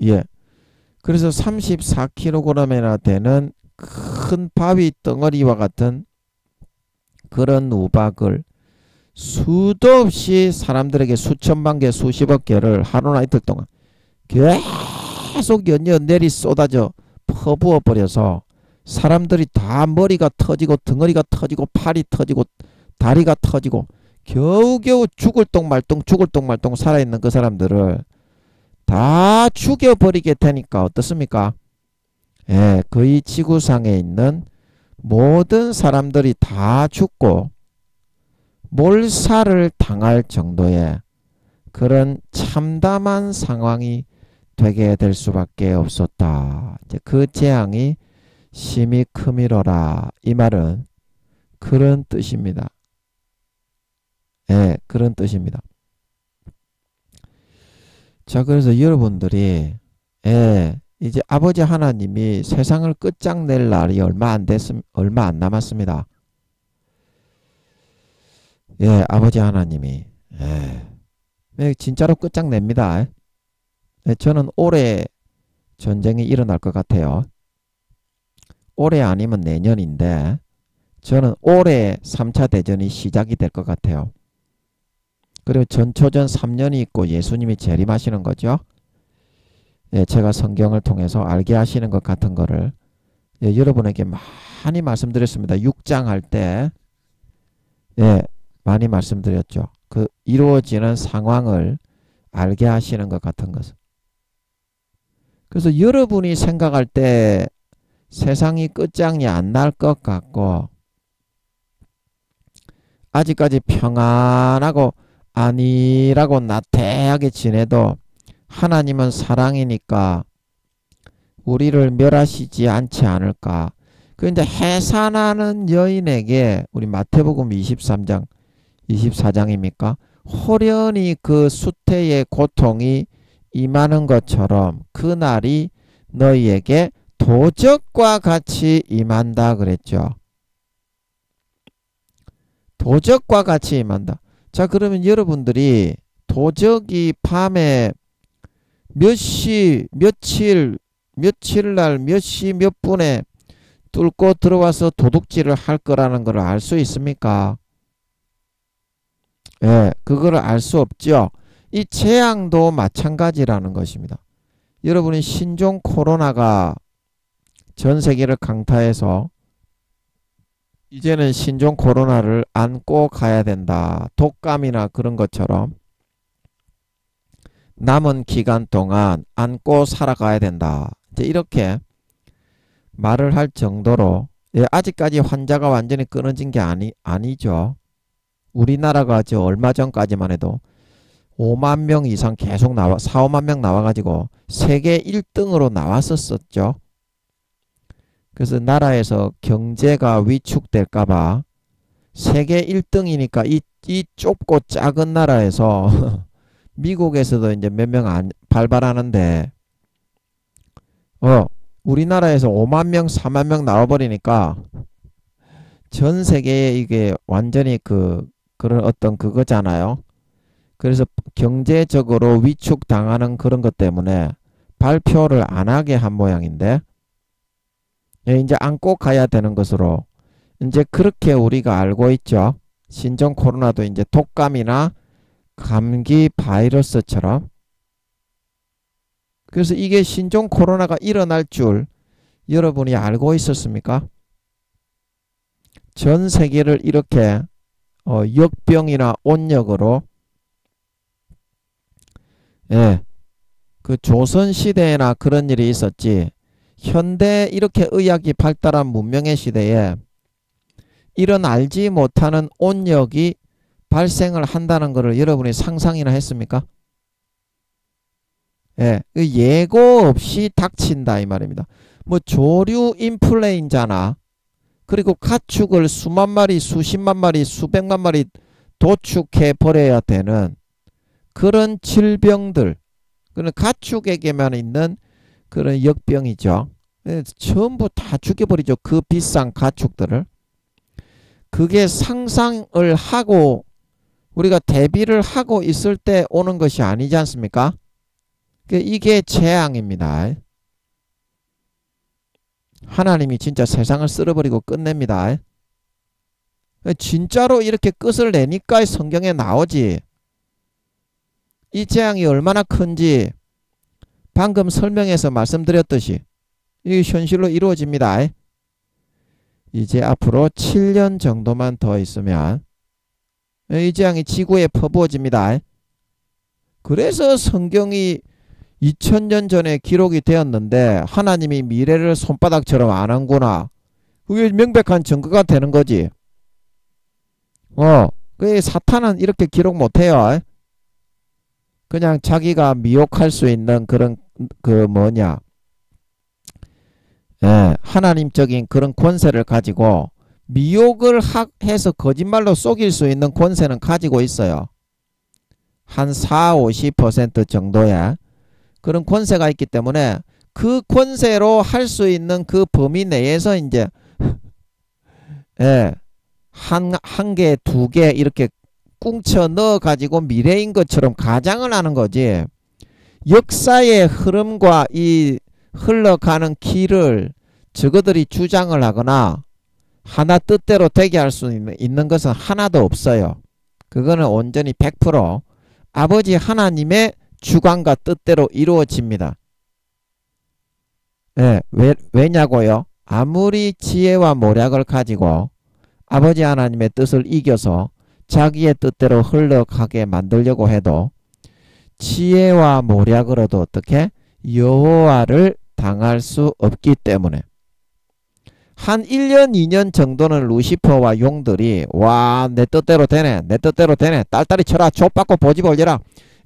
예. 그래서 34kg이나 되는 큰 바위 덩어리와 같은 그런 우박을 수도 없이 사람들에게 수천만 개, 수십억 개를 하루나 이틀 동안 계속 연이어 내리 쏟아져 퍼부어 버려서 사람들이 다 머리가 터지고 덩어리가 터지고 팔이 터지고 다리가 터지고 겨우겨우 죽을 똥 말똥 살아있는 그 사람들을 다 죽여버리게 되니까 어떻습니까? 예, 거의 지구상에 있는 모든 사람들이 다 죽고 몰살을 당할 정도의 그런 참담한 상황이 되게 될 수밖에 없었다. 이제 그 재앙이 심히 크미러라. 이 말은 그런 뜻입니다. 예, 그런 뜻입니다. 자, 그래서 여러분들이 예, 이제 아버지 하나님이 세상을 끝장낼 날이 얼마 안 남았습니다. 예, 아버지 하나님이 예, 진짜로 끝장냅니다. 예, 저는 올해 전쟁이 일어날 것 같아요. 올해 아니면 내년인데 저는 올해 3차 대전이 시작이 될 것 같아요. 그리고 전초전 3년이 있고 예수님이 재림하시는 거죠. 예, 제가 성경을 통해서 알게 하시는 것 같은 거를 예, 여러분에게 많이 말씀드렸습니다. 6장 할 때 예, 많이 말씀드렸죠. 그 이루어지는 상황을 알게 하시는 것 같은 것을. 그래서 여러분이 생각할 때 세상이 끝장이 안 날 것 같고 아직까지 평안하고 아니라고 나태하게 지내도 하나님은 사랑이니까 우리를 멸하시지 않지 않을까. 그런데 해산하는 여인에게 우리 마태복음 23장 24장입니까? 호련히 그 수태의 고통이 임하는 것처럼 그날이 너희에게 도적과 같이 임한다 그랬죠. 도적과 같이 임한다. 자, 그러면 여러분들이 도적이 밤에 몇 시, 며칠 날 몇 시 몇 분에 뚫고 들어와서 도둑질을 할 거라는 걸 알 수 있습니까? 예, 그거를 알 수 없죠. 이 재앙도 마찬가지라는 것입니다. 여러분이 신종 코로나가 전 세계를 강타해서 이제는 신종 코로나를 안고 가야 된다. 독감이나 그런 것처럼 남은 기간 동안 안고 살아가야 된다. 이제 이렇게 말을 할 정도로 예, 아직까지 환자가 완전히 끊어진 게 아니죠. 우리나라가 저 얼마 전까지만 해도 5만 명 이상 계속 4, 5만 명 나와가지고 세계 1등으로 나왔었죠. 그래서 나라에서 경제가 위축될까봐 세계 1등이니까 이 좁고 작은 나라에서 미국에서도 이제 몇 명 발발하는데 우리나라에서 5만 명, 4만 명 나와버리니까 전 세계에 이게 완전히 그런 어떤 그거잖아요. 그래서 경제적으로 위축당하는 그런 것 때문에 발표를 안 하게 한 모양인데 이제 안고 가야 되는 것으로 이제 그렇게 우리가 알고 있죠. 신종 코로나도 이제 독감이나 감기 바이러스처럼. 그래서 이게 신종 코로나가 일어날 줄 여러분이 알고 있었습니까? 전 세계를 이렇게 역병이나 온역으로 예, 그 조선시대에나 그런 일이 있었지 현대 이렇게 의학이 발달한 문명의 시대에 이런 알지 못하는 온역이 발생을 한다는 것을 여러분이 상상이나 했습니까? 예, 예고 없이 닥친다 이 말입니다. 뭐 조류 인플루엔자나 그리고 가축을 수만 마리, 수십만 마리, 수백만 마리 도축해 버려야 되는 그런 질병들, 그런 가축에게만 있는 그런 역병이죠. 예, 전부 다 죽여버리죠. 그 비싼 가축들을. 그게 상상을 하고 우리가 대비를 하고 있을 때 오는 것이 아니지 않습니까? 이게 재앙입니다. 하나님이 진짜 세상을 쓸어버리고 끝냅니다. 진짜로 이렇게 끝을 내니까 성경에 나오지. 이 재앙이 얼마나 큰지 방금 설명해서 말씀드렸듯이 이 현실로 이루어집니다. 이제 앞으로 7년 정도만 더 있으면 이 재앙이 지구에 퍼부어집니다. 그래서 성경이 2000년 전에 기록이 되었는데 하나님이 미래를 손바닥처럼 아는구나. 그게 명백한 증거가 되는 거지. 그 사탄은 이렇게 기록 못해요. 그냥 자기가 미혹할 수 있는 그런 하나님적인 그런 권세를 가지고 미혹을 해서 거짓말로 속일 수 있는 권세는 가지고 있어요. 한 40~50% 정도의 그런 권세가 있기 때문에 그 권세로 할 수 있는 그 범위 내에서 이제 한 개, 두 개 이렇게 꿍쳐 넣어 가지고 미래인 것처럼 가장을 하는 거지. 역사의 흐름과 이 흘러가는 길을 저거들이 주장을 하거나 하나 뜻대로 되게 할 수 있는 것은 하나도 없어요. 그거는 온전히 100% 아버지 하나님의 주관과 뜻대로 이루어집니다. 왜냐고요? 아무리 지혜와 모략을 가지고 아버지 하나님의 뜻을 이겨서 자기의 뜻대로 흘러가게 만들려고 해도 지혜와 모략으로도 어떻게 여호와를 당할 수 없기 때문에 한 1년 2년 정도는 루시퍼와 용들이 와 내 뜻대로 되네 내 뜻대로 되네 딸딸이 쳐라 족받고 보지 벌려라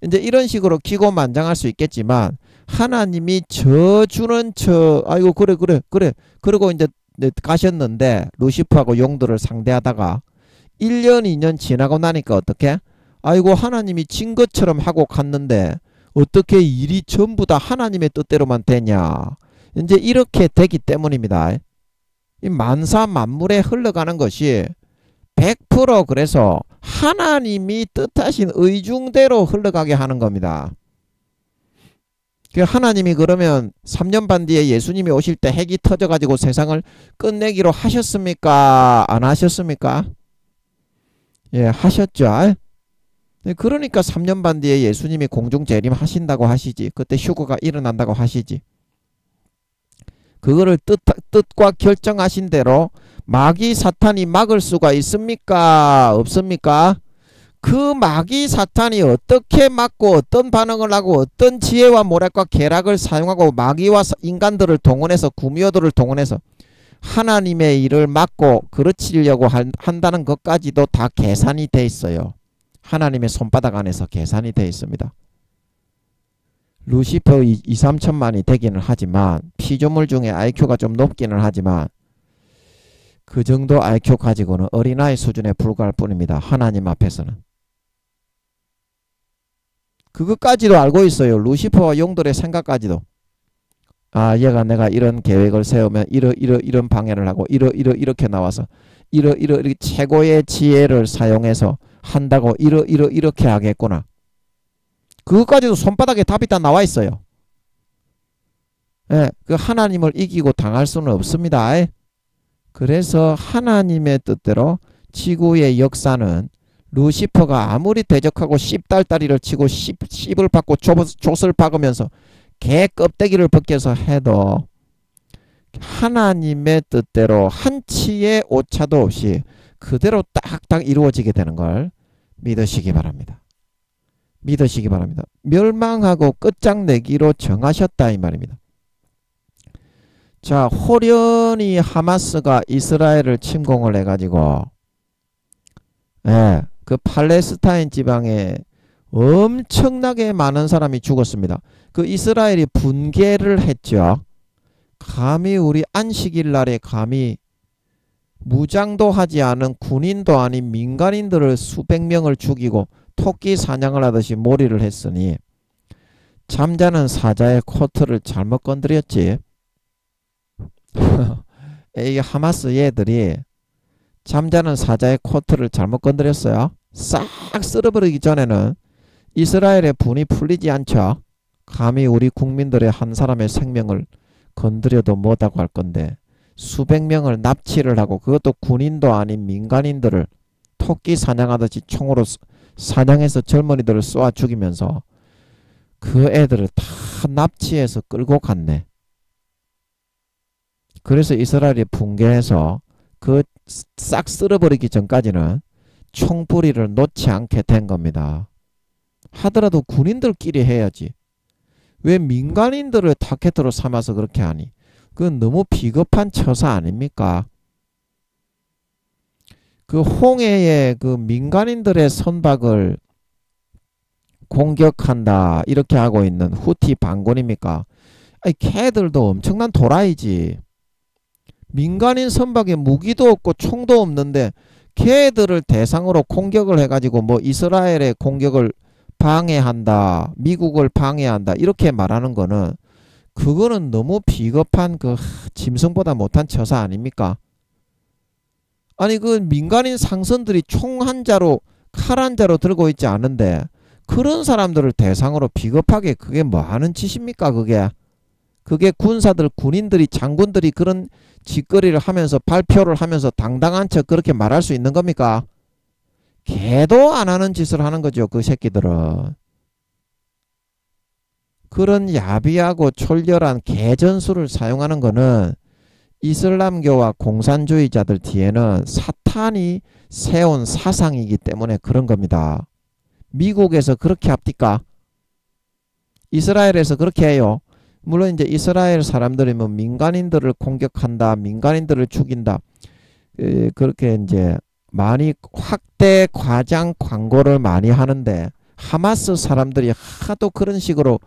이제 이런 식으로 기고만장할 수 있겠지만 하나님이 저주는 아이고 그래 그리고 이제 가셨는데 루시퍼하고 용들을 상대하다가 1년 2년 지나고 나니까 어떻게 아이고 하나님이 진 것처럼 하고 갔는데 어떻게 일이 전부 다 하나님의 뜻대로만 되냐 이제 이렇게 되기 때문입니다. 이 만사 만물에 흘러가는 것이 100% 그래서 하나님이 뜻하신 의중대로 흘러가게 하는 겁니다. 하나님이 그러면 3년 반 뒤에 예수님이 오실 때 핵이 터져가지고 세상을 끝내기로 하셨습니까? 안 하셨습니까? 예, 하셨죠. 그러니까 3년 반 뒤에 예수님이 공중 재림하신다고 하시지. 그때 휴거가 일어난다고 하시지. 그거를 뜻과 결정하신 대로 마귀 사탄이 막을 수가 있습니까? 없습니까? 그 마귀 사탄이 어떻게 막고 어떤 반응을 하고 어떤 지혜와 모략과 계략을 사용하고 마귀와 인간들을 동원해서 구미호들을 동원해서 하나님의 일을 막고 그르치려고 한다는 것까지도 다 계산이 돼 있어요. 하나님의 손바닥 안에서 계산이 돼 있습니다. 루시퍼 2~3천만이 되기는 하지만 피조물 중에 IQ가 좀 높기는 하지만 그 정도 IQ 가지고는 어린아이 수준에 불과할 뿐입니다. 하나님 앞에서는. 그것까지도 알고 있어요. 루시퍼와 용들의 생각까지도. 아 얘가 내가 이런 계획을 세우면 이런 방해를 하고 이렇게 나와서 이렇게 최고의 지혜를 사용해서 한다고 이렇게 하겠구나. 그것까지도 손바닥에 답이 다 나와 있어요. 예, 그 하나님을 이기고 당할 수는 없습니다. 그래서 하나님의 뜻대로 지구의 역사는 루시퍼가 아무리 대적하고 씹달다리를 치고 씹을 받고 족을 박으면서 개 껍데기를 벗겨서 해도 하나님의 뜻대로 한치의 오차도 없이 그대로 딱딱 이루어지게 되는 걸 믿으시기 바랍니다. 믿으시기 바랍니다. 멸망하고 끝장내기로 정하셨다 이 말입니다. 자, 호련히 하마스가 이스라엘을 침공을 해가지고 그 팔레스타인 지방에 엄청나게 많은 사람이 죽었습니다. 그 이스라엘이 분개를 했죠. 감히 우리 안식일 날에 감히 무장도 하지 않은 군인도 아닌 민간인들을 수백 명을 죽이고 토끼 사냥을 하듯이 몰이를 했으니 잠자는 사자의 코트를 잘못 건드렸지. 이 하마스 얘들이 잠자는 사자의 코트를 잘못 건드렸어요. 싹 쓸어버리기 전에는 이스라엘의 분이 풀리지 않죠. 감히 우리 국민들의 한 사람의 생명을 건드려도 뭐다고 할 건데 수백 명을 납치를 하고 그것도 군인도 아닌 민간인들을 토끼 사냥하듯이 총으로 사냥해서 젊은이들을 쏘아 죽이면서 그 애들을 다 납치해서 끌고 갔네. 그래서 이스라엘이 붕괴해서 그 싹 쓸어버리기 전까지는 총뿌리를 놓지 않게 된 겁니다. 하더라도 군인들끼리 해야지. 왜 민간인들을 타겟으로 삼아서 그렇게 하니? 그건 너무 비겁한 처사 아닙니까? 그 홍해에 그 민간인들의 선박을 공격한다 이렇게 하고 있는 후티 반군입니까? 아니 걔들도 엄청난 도라이지. 민간인 선박에 무기도 없고 총도 없는데 걔들을 대상으로 공격을 해가지고 뭐 이스라엘의 공격을 방해한다, 미국을 방해한다 이렇게 말하는 거는 그거는 너무 비겁한 그 짐승보다 못한 처사 아닙니까? 아니 그 민간인 상선들이 총 한 자로 칼 한 자로 들고 있지 않은데 그런 사람들을 대상으로 비겁하게 그게 뭐 하는 짓입니까? 그게 군사들 군인들이 장군들이 그런 짓거리를 하면서 발표를 하면서 당당한 척 그렇게 말할 수 있는 겁니까? 걔도 안 하는 짓을 하는 거죠. 그 새끼들은. 그런 야비하고 촐렬한 개전술을 사용하는 거는 이슬람교와 공산주의자들 뒤에는 사탄이 세운 사상이기 때문에 그런 겁니다. 미국에서 그렇게 합니까? 이스라엘에서 그렇게 해요. 물론 이제 이스라엘 사람들이 뭐 민간인들을 공격한다, 민간인들을 죽인다, 그렇게 이제 많이 확대 과장 광고를 많이 하는데 하마스 사람들이 하도 그런 식으로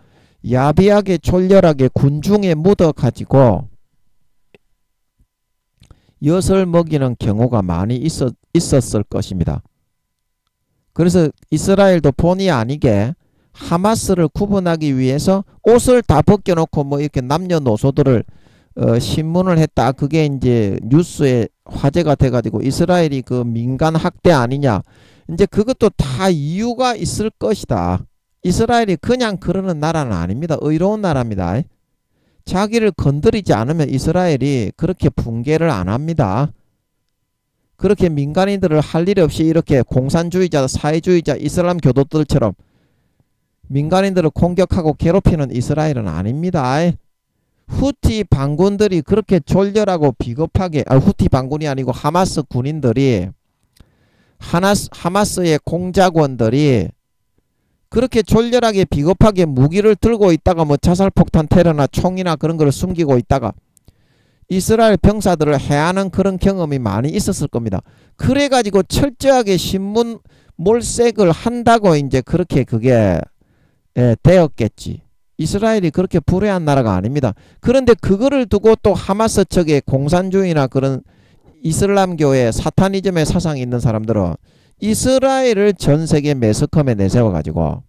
야비하게 졸렬하게 군중에 묻어가지고 엿을 먹이는 경우가 많이 있었을 것입니다. 그래서 이스라엘도 본의 아니게 하마스를 구분하기 위해서 옷을 다 벗겨놓고 뭐 이렇게 남녀노소들을 신문을 했다. 그게 이제 뉴스에 화제가 돼가지고 이스라엘이 그 민간 학대 아니냐. 이제 그것도 다 이유가 있을 것이다. 이스라엘이 그냥 그러는 나라는 아닙니다. 의로운 나라입니다. 자기를 건드리지 않으면 이스라엘이 그렇게 붕괴를 안 합니다. 그렇게 민간인들을 할 일 없이 이렇게 공산주의자, 사회주의자, 이슬람 교도들처럼 민간인들을 공격하고 괴롭히는 이스라엘은 아닙니다. 후티 반군들이 그렇게 졸렬하고 비겁하게 후티 반군이 아니고 하마스 군인들이 하마스의 공작원들이 그렇게 졸렬하게 비겁하게 무기를 들고 있다가 뭐 자살폭탄 테러나 총이나 그런 걸 숨기고 있다가 이스라엘 병사들을 해하는 그런 경험이 많이 있었을 겁니다. 그래가지고 철저하게 신문 몰색을 한다고 이제 그렇게 그게 되었겠지. 이스라엘이 그렇게 불의한 나라가 아닙니다. 그런데 그거를 두고 또 하마스 측의 공산주의나 그런 이슬람교의 사타니즘의 사상이 있는 사람들은 이스라엘을 전 세계 매스컴에 내세워가지고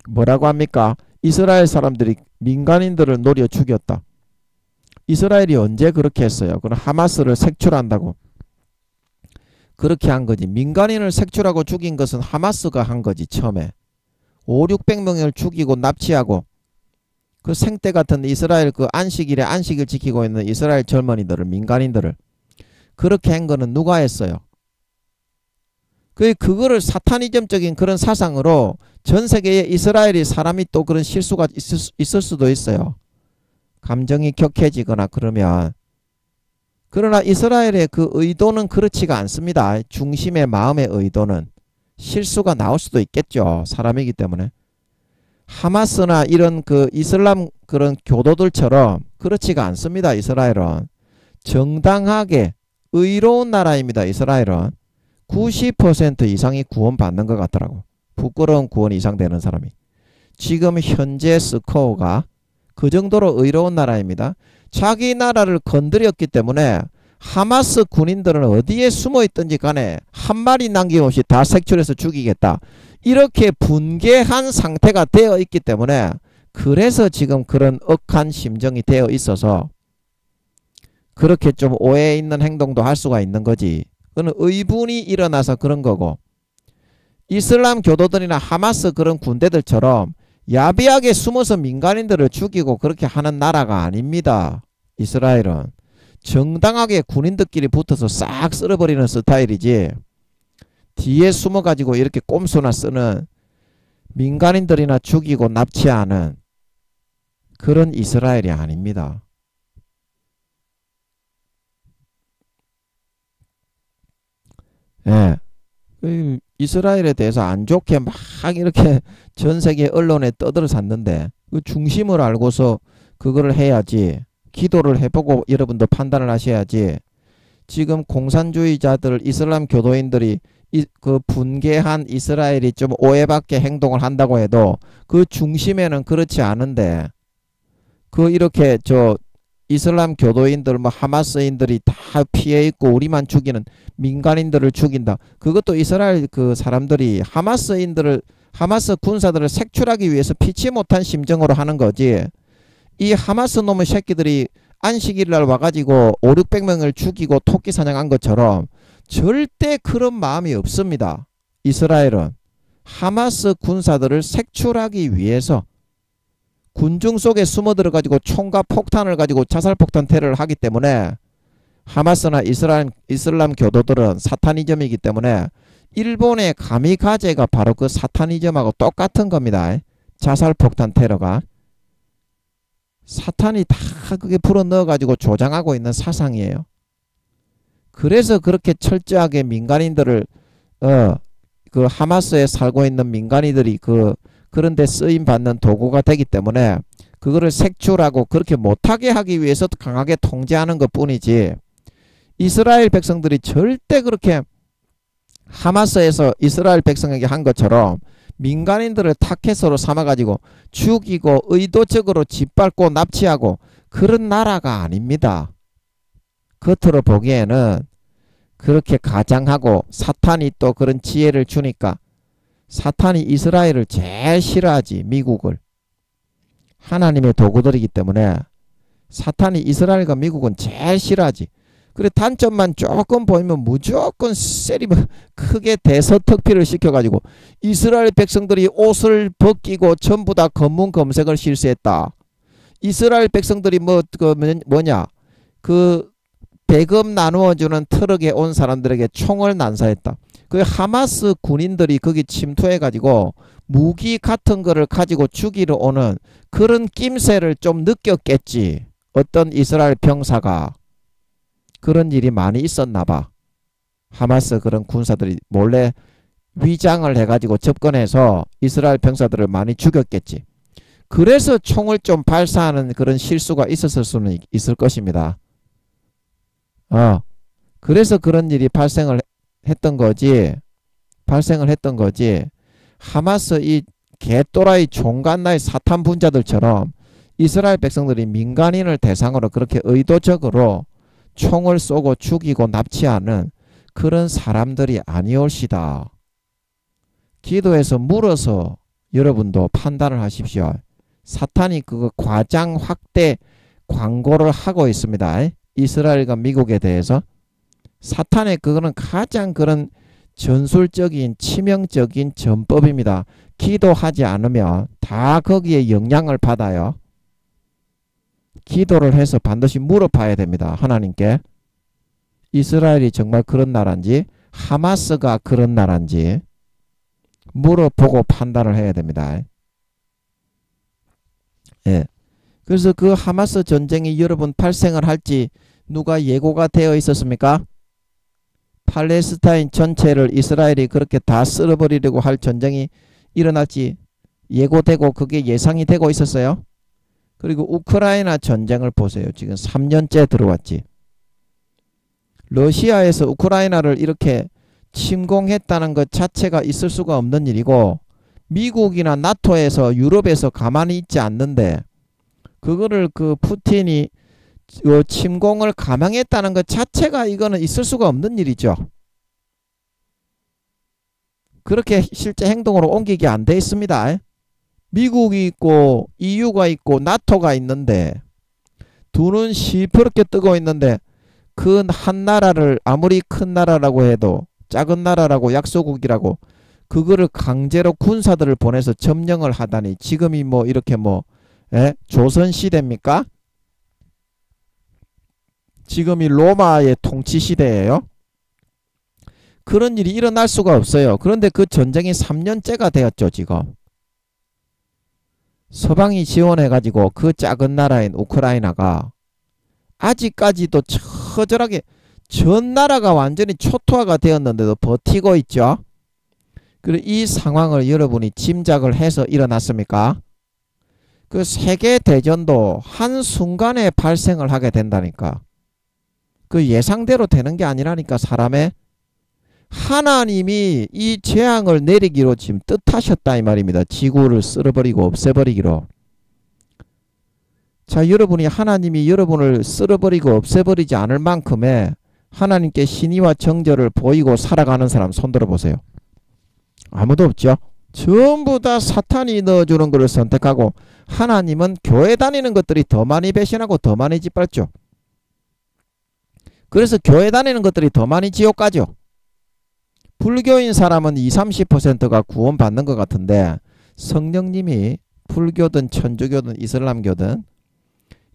뭐라고 합니까? 이스라엘 사람들이 민간인들을 노려 죽였다. 이스라엘이 언제 그렇게 했어요? 그럼 하마스를 색출한다고 그렇게 한 거지. 민간인을 색출하고 죽인 것은 하마스가 한 거지. 처음에 5,600명을 죽이고 납치하고 그 생떼 같은 이스라엘 그 안식일에 안식을 지키고 있는 이스라엘 젊은이들을 민간인들을 그렇게 한 거는 누가 했어요? 그거를 사타니즘적인 그런 사상으로 전 세계에 이스라엘이 사람이 또 그런 실수가 있을 수도 있어요. 감정이 격해지거나 그러면 그러나 이스라엘의 그 의도는 그렇지가 않습니다. 중심의 마음의 의도는 실수가 나올 수도 있겠죠. 사람이기 때문에. 하마스나 이런 그 이슬람 그런 교도들처럼 그렇지가 않습니다. 이스라엘은 정당하게 의로운 나라입니다. 이스라엘은 90% 이상이 구원받는 것 같더라고. 부끄러운 구원 이상 되는 사람이. 지금 현재 스코어가 그 정도로 의로운 나라입니다. 자기 나라를 건드렸기 때문에 하마스 군인들은 어디에 숨어 있든지 간에 한 마리 남김없이 다 색출해서 죽이겠다. 이렇게 분개한 상태가 되어 있기 때문에 그래서 지금 그런 억한 심정이 되어 있어서 그렇게 좀 오해 있는 행동도 할 수가 있는 거지. 그건 의분이 일어나서 그런 거고, 이슬람 교도들이나 하마스 그런 군대들처럼 야비하게 숨어서 민간인들을 죽이고 그렇게 하는 나라가 아닙니다. 이스라엘은 정당하게 군인들끼리 붙어서 싹 쓸어버리는 스타일이지, 뒤에 숨어가지고 이렇게 꼼수나 쓰는 민간인들이나 죽이고 납치하는 그런 이스라엘이 아닙니다. 예. 이스라엘에 대해서 안 좋게 막 이렇게 전 세계 언론에 떠들어섰는데 그 중심을 알고서 그거를 해야지. 기도를 해보고 여러분도 판단을 하셔야지. 지금 공산주의자들 이슬람 교도인들이 그 분개한 이스라엘이 좀 오해받게 행동을 한다고 해도 그 중심에는 그렇지 않은데, 그 이렇게 저 이슬람 교도인들 뭐 하마스인들이 다 피해 있고 우리만 죽이는 민간인들을 죽인다. 그것도 이스라엘 그 사람들이 하마스 군사들을 색출하기 위해서 피치 못한 심정으로 하는 거지. 이 하마스 놈의 새끼들이 안식일날 와가지고 5, 600명을 죽이고 토끼 사냥한 것처럼 절대 그런 마음이 없습니다. 이스라엘은 하마스 군사들을 색출하기 위해서 군중 속에 숨어 들어가지고 총과 폭탄을 가지고 자살폭탄 테러를 하기 때문에, 하마스나 이슬람 교도들은 사타니즘이기 때문에 일본의 가미가제가 바로 그 사타니즘하고 똑같은 겁니다. 자살폭탄 테러가 사탄이 다 그게 불어넣어 가지고 조장하고 있는 사상이에요. 그래서 그렇게 철저하게 민간인들을 그 하마스에 살고 있는 민간인들이 그런데 쓰임 받는 도구가 되기 때문에 그거를 색출하고 그렇게 못하게 하기 위해서 강하게 통제하는 것 뿐이지, 이스라엘 백성들이 절대 그렇게 하마스에서 이스라엘 백성에게 한 것처럼 민간인들을 타켓으로 삼아가지고 죽이고 의도적으로 짓밟고 납치하고 그런 나라가 아닙니다. 겉으로 보기에는 그렇게 가장하고, 사탄이 또 그런 지혜를 주니까 사탄이 이스라엘을 제일 싫어하지. 미국을 하나님의 도구들이기 때문에 사탄이 이스라엘과 미국은 제일 싫어하지. 그래 단점만 조금 보이면 무조건 세리면 크게 대서특필을 시켜가지고 이스라엘 백성들이 옷을 벗기고 전부 다 검문 검색을 실시했다. 이스라엘 백성들이 그 배급 나누어주는 트럭에 온 사람들에게 총을 난사했다. 그 하마스 군인들이 거기 침투해가지고 무기 같은 거를 가지고 죽이러 오는 그런 낌새를 좀 느꼈겠지. 어떤 이스라엘 병사가. 그런 일이 많이 있었나 봐. 하마스 그런 군사들이 몰래 위장을 해가지고 접근해서 이스라엘 병사들을 많이 죽였겠지. 그래서 총을 좀 발사하는 그런 실수가 있었을 수는 있을 것입니다. 그래서 그런 일이 발생을 했던 거지. 하마스 이 개또라이 종갓나이 사탄 분자들처럼 이스라엘 백성들이 민간인을 대상으로 그렇게 의도적으로 총을 쏘고 죽이고 납치하는 그런 사람들이 아니올시다. 기도해서 물어서 여러분도 판단을 하십시오. 사탄이 그거 과장 확대 광고를 하고 있습니다. 이스라엘과 미국에 대해서. 사탄의 그거는 가장 그런 전술적인 치명적인 전법입니다. 기도하지 않으면 다 거기에 영향을 받아요. 기도를 해서 반드시 물어봐야 됩니다. 하나님께. 이스라엘이 정말 그런 나라인지 하마스가 그런 나라인지 물어보고 판단을 해야 됩니다. 예. 그래서 그 하마스 전쟁이 여러분 발생을 할지 누가 예고가 되어 있었습니까? 팔레스타인 전체를 이스라엘이 그렇게 다 쓸어버리려고 할 전쟁이 일어날지 예고되고 그게 예상이 되고 있었어요. 그리고 우크라이나 전쟁을 보세요. 지금 3년째 들어왔지. 러시아에서 우크라이나를 이렇게 침공했다는 것 자체가 있을 수가 없는 일이고 미국이나 나토에서 유럽에서 가만히 있지 않는데 그거를 그 푸틴이 침공을 감행했다는 것 자체가 이거는 있을 수가 없는 일이죠. 그렇게 실제 행동으로 옮기기 안 돼 있습니다. 미국이 있고 EU가 있고 나토가 있는데 둘은 시퍼렇게 뜨고 있는데 그 한 나라를 아무리 큰 나라라고 해도 작은 나라라고 약소국이라고 그거를 강제로 군사들을 보내서 점령을 하다니 지금이 뭐 이렇게 뭐 조선시대입니까? 지금이 로마의 통치시대예요. 그런 일이 일어날 수가 없어요. 그런데 그 전쟁이 3년째가 되었죠. 지금 서방이 지원해가지고 그 작은 나라인 우크라이나가 아직까지도 처절하게 전 나라가 완전히 초토화가 되었는데도 버티고 있죠. 그리고 이 상황을 여러분이 짐작을 해서 일어났습니까? 그 세계대전도 한순간에 발생을 하게 된다니까. 그 예상대로 되는 게 아니라니까. 사람의 하나님이 이 재앙을 내리기로 지금 뜻하셨다 이 말입니다. 지구를 쓸어버리고 없애버리기로. 자, 여러분이 하나님이 여러분을 쓸어버리고 없애버리지 않을 만큼의 하나님께 신의와 정절을 보이고 살아가는 사람 손들어 보세요. 아무도 없죠. 전부 다 사탄이 넣어주는 것을 선택하고 하나님은 교회 다니는 것들이 더 많이 배신하고 더 많이 짓밟죠. 그래서 교회 다니는 것들이 더 많이 지옥 가죠. 불교인 사람은 20-30%가 구원받는 것 같은데 성령님이 불교든 천주교든 이슬람교든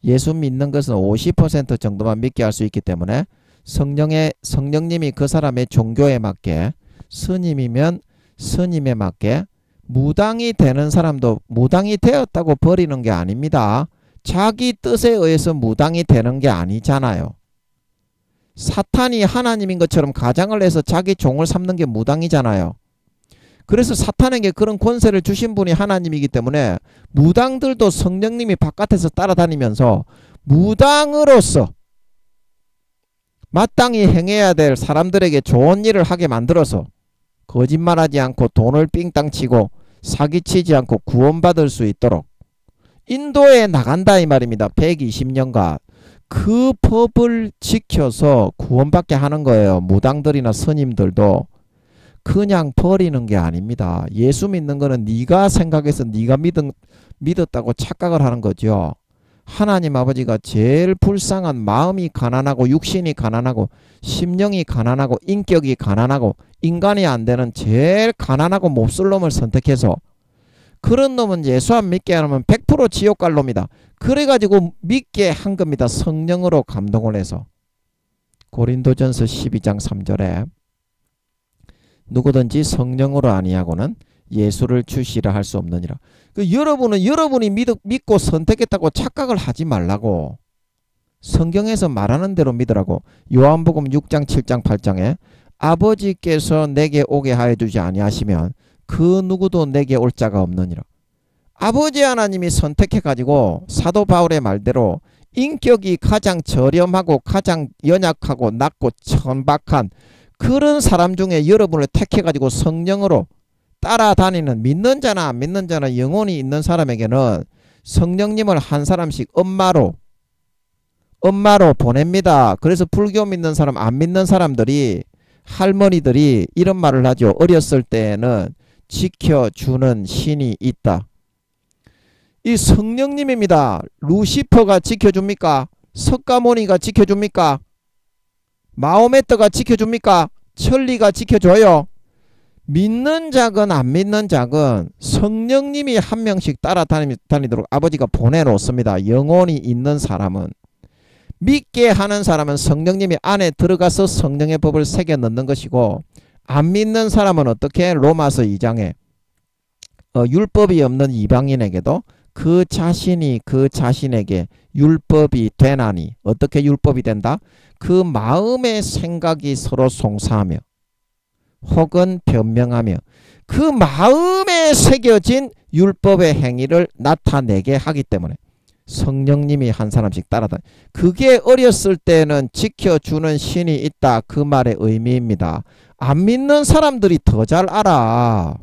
예수 믿는 것은 50% 정도만 믿게 할 수 있기 때문에 성령님이 그 사람의 종교에 맞게 스님이면 스님에 맞게 무당이 되는 사람도 무당이 되었다고 버리는 게 아닙니다. 자기 뜻에 의해서 무당이 되는 게 아니잖아요. 사탄이 하나님인 것처럼 가장을 해서 자기 종을 삼는 게 무당이잖아요. 그래서 사탄에게 그런 권세를 주신 분이 하나님이기 때문에 무당들도 성령님이 바깥에서 따라다니면서 무당으로서 마땅히 행해야 될 사람들에게 좋은 일을 하게 만들어서 거짓말하지 않고 돈을 삥땅 치고 사기치지 않고 구원받을 수 있도록 인도에 나간다 이 말입니다. 120년간 그 법을 지켜서 구원받게 하는 거예요. 무당들이나 스님들도 그냥 버리는 게 아닙니다. 예수 믿는 거는 네가 생각해서 네가 믿었다고 착각을 하는 거죠. 하나님 아버지가 제일 불쌍한 마음이 가난하고 육신이 가난하고 심령이 가난하고 인격이 가난하고 인간이 안 되는 제일 가난하고 몹쓸 놈을 선택해서 그런 놈은 예수 안 믿게 하면 100% 지옥 갈 놈이다. 그래가지고 믿게 한 겁니다. 성령으로 감동을 해서. 고린도전서 12장 3절에 누구든지 성령으로 아니하고는 예수를 주시라 할 수 없느니라. 여러분은 여러분이 믿고 선택했다고 착각을 하지 말라고. 성경에서 말하는 대로 믿으라고. 요한복음 6장 7장 8장에 아버지께서 내게 오게 하여 주지 아니하시면 그 누구도 내게 올 자가 없느니라. 아버지 하나님이 선택해가지고 사도 바울의 말대로 인격이 가장 저렴하고 가장 연약하고 낮고 천박한 그런 사람 중에 여러분을 택해가지고 성령으로 따라다니는 믿는 자나 안 믿는 자나 영혼이 있는 사람에게는 성령님을 한 사람씩 엄마로 보냅니다. 그래서 불교 믿는 사람 안 믿는 사람들이 할머니들이 이런 말을 하죠. 어렸을 때에는 지켜주는 신이 있다. 이 성령님입니다. 루시퍼가 지켜줍니까? 석가모니가 지켜줍니까? 마호메트가 지켜줍니까? 천리가 지켜줘요. 믿는 자건 안 믿는 자건 성령님이 한 명씩 따라다니도록 아버지가 보내놓습니다. 영혼이 있는 사람은. 믿게 하는 사람은 성령님이 안에 들어가서 성령의 법을 새겨 넣는 것이고 안 믿는 사람은 어떻게? 로마서 2장에 율법이 없는 이방인에게도 그 자신이 그 자신에게 율법이 되나니. 어떻게 율법이 된다? 그 마음의 생각이 서로 송사하며 혹은 변명하며 그 마음에 새겨진 율법의 행위를 나타내게 하기 때문에 성령님이 한 사람씩 따라다. 그게 어렸을 때는 지켜주는 신이 있다. 그 말의 의미입니다. 안 믿는 사람들이 더 잘 알아.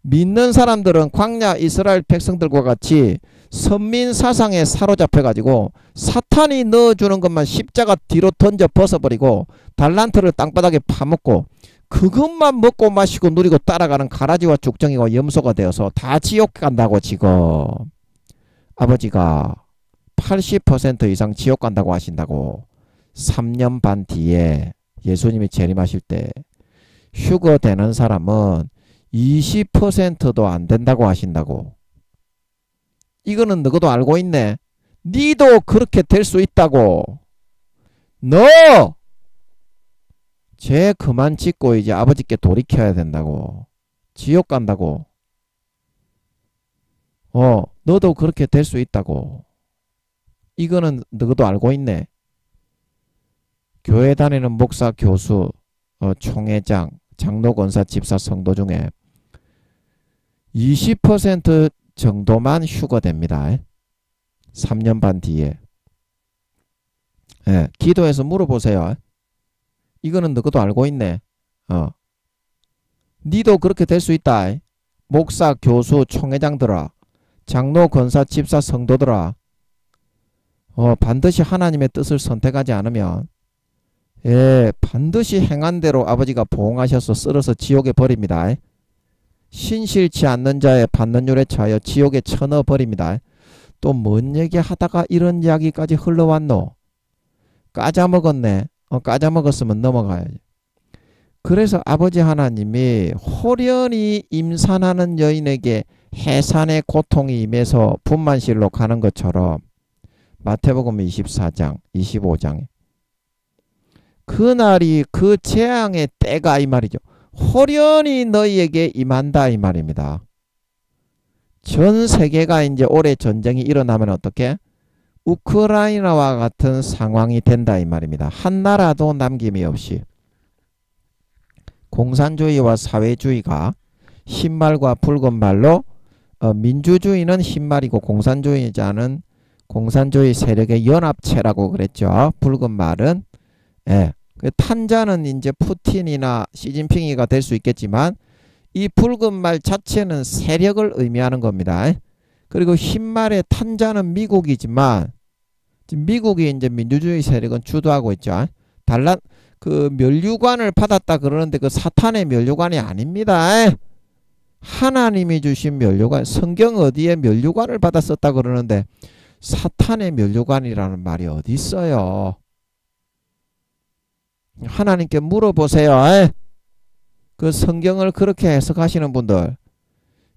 믿는 사람들은 광야 이스라엘 백성들과 같이 선민 사상에 사로잡혀 가지고 사탄이 넣어주는 것만 십자가 뒤로 던져 벗어버리고 달란트를 땅바닥에 파먹고 그것만 먹고 마시고 누리고 따라가는 가라지와 죽정이와 염소가 되어서 다 지옥 간다고. 지금 아버지가 80% 이상 지옥 간다고 하신다고. 3년 반 뒤에 예수님이 재림하실 때 휴거 되는 사람은 20%도 안 된다고 하신다고. 이거는 너도 알고 있네. 니도 그렇게 될 수 있다고. 너 죄 그만 짓고 이제 아버지께 돌이켜야 된다고. 지옥 간다고. 너도 그렇게 될 수 있다고. 이거는 너도 알고 있네. 교회 다니는 목사, 교수, 총회장, 장로, 권사, 집사, 성도 중에 20% 정도만 휴거됩니다. 3년 반 뒤에. 기도해서 물어보세요. 이거는 너도 알고 있네. 니도 그렇게 될 수 있다. 목사, 교수, 총회장들아, 장로, 권사, 집사, 성도들아, 반드시 하나님의 뜻을 선택하지 않으면 반드시 행한 대로 아버지가 보응하셔서 쓸어서 지옥에 버립니다. 신실치 않는 자의 받는 율에 처하여 지옥에 쳐넣어 버립니다. 또 뭔 얘기 하다가 이런 이야기까지 흘러왔노? 까자먹었네. 까자먹었으면 넘어가야지. 그래서 아버지 하나님이 호련히 임산하는 여인에게 해산의 고통이 임해서 분만실로 가는 것처럼 마태복음 24장 25장에 그날이 그 재앙의 때가 이 말이죠. 호련히 너희에게 임한다 이 말입니다. 전 세계가 이제 올해 전쟁이 일어나면 어떻게? 우크라이나와 같은 상황이 된다 이 말입니다. 한 나라도 남김이 없이. 공산주의와 사회주의가 흰말과 붉은 말로 민주주의는 흰말이고 공산주의자는 공산주의 세력의 연합체라고 그랬죠. 붉은 말은 탄자는 이제 푸틴이나 시진핑이가 될 수 있겠지만 이 붉은 말 자체는 세력을 의미하는 겁니다. 그리고 흰말의 탄자는 미국이지만 미국이 이제 민주주의 세력은 주도하고 있죠. 그 면류관을 받았다 그러는데 그 사탄의 면류관이 아닙니다. 하나님이 주신 면류관. 성경 어디에 면류관을 받았었다 그러는데 사탄의 면류관이라는 말이 어디 있어요? 하나님께 물어보세요. 그 성경을 그렇게 해석하시는 분들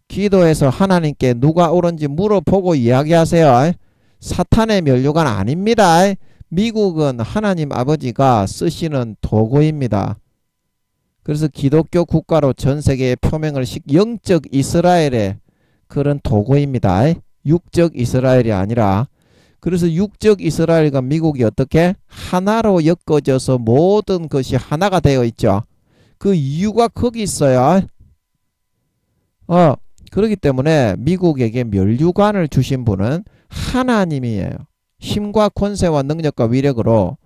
기도해서 하나님께 누가 옳은지 물어보고 이야기하세요. 사탄의 면류관 아닙니다. 미국은 하나님 아버지가 쓰시는 도구입니다. 그래서 기독교 국가로 전 세계에 표명을 영적 이스라엘의 그런 도구입니다. 육적 이스라엘이 아니라. 그래서 육적 이스라엘과 미국이 어떻게 하나로 엮어져서 모든 것이 하나가 되어 있죠. 그 이유가 거기 있어요. 그렇기 때문에 미국에게 면류관을 주신 분은 하나님이에요. 힘과 권세와 능력과 위력으로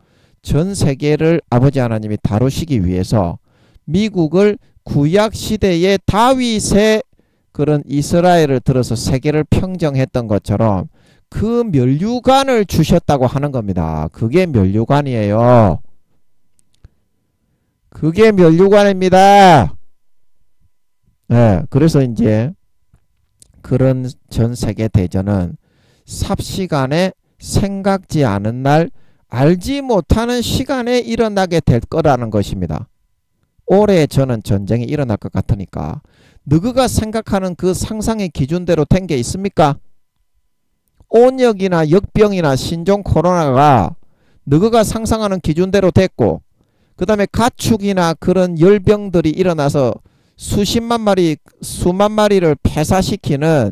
전 세계를 아버지 하나님이 다루시기 위해서 미국을 구약시대의 다윗의 그런 이스라엘을 들어서 세계를 평정했던 것처럼 그 면류관을 주셨다고 하는 겁니다. 그게 면류관이에요. 그게 면류관입니다. 그래서 이제 그런 전 세계 대전은 삽시간에 생각지 않은 날 알지 못하는 시간에 일어나게 될 거라는 것입니다. 올해 저는 전쟁이 일어날 것 같으니까 너희가 생각하는 그 상상의 기준대로 된 게 있습니까? 온역이나 역병이나 신종 코로나가 너희가 상상하는 기준대로 됐고 그 다음에 가축이나 그런 열병들이 일어나서 수십만 마리 수만 마리를 폐사시키는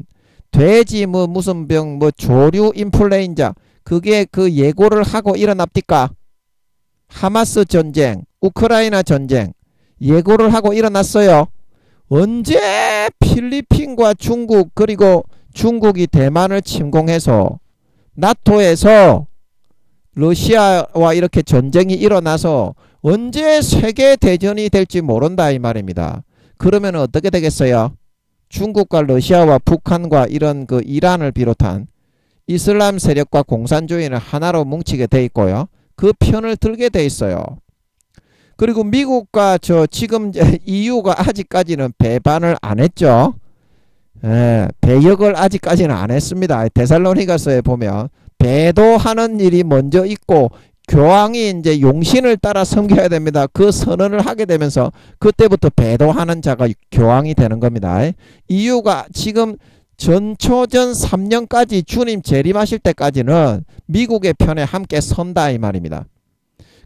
돼지 뭐 무슨 병 뭐 조류 인플루엔자 그게 그 예고를 하고 일어납니까? 하마스 전쟁, 우크라이나 전쟁 예고를 하고 일어났어요. 언제 필리핀과 중국 그리고 중국이 대만을 침공해서 나토에서 러시아와 이렇게 전쟁이 일어나서 언제 세계대전이 될지 모른다 이 말입니다. 그러면 어떻게 되겠어요? 중국과 러시아와 북한과 이런 그 이란을 비롯한 이슬람 세력과 공산주의는 하나로 뭉치게 돼 있고요. 그 편을 들게 돼 있어요. 그리고 미국과 지금 EU가 아직까지는 배반을 안 했죠. 예, 배역을 아직까지는 안 했습니다. 데살로니가서에 보면 배도하는 일이 먼저 있고 교황이 이제 용신을 따라 섬겨야 됩니다. 그 선언을 하게 되면서 그때부터 배도하는 자가 교황이 되는 겁니다. EU가 지금 전초전 3년까지 주님 재림하실 때까지는 미국의 편에 함께 선다 이 말입니다.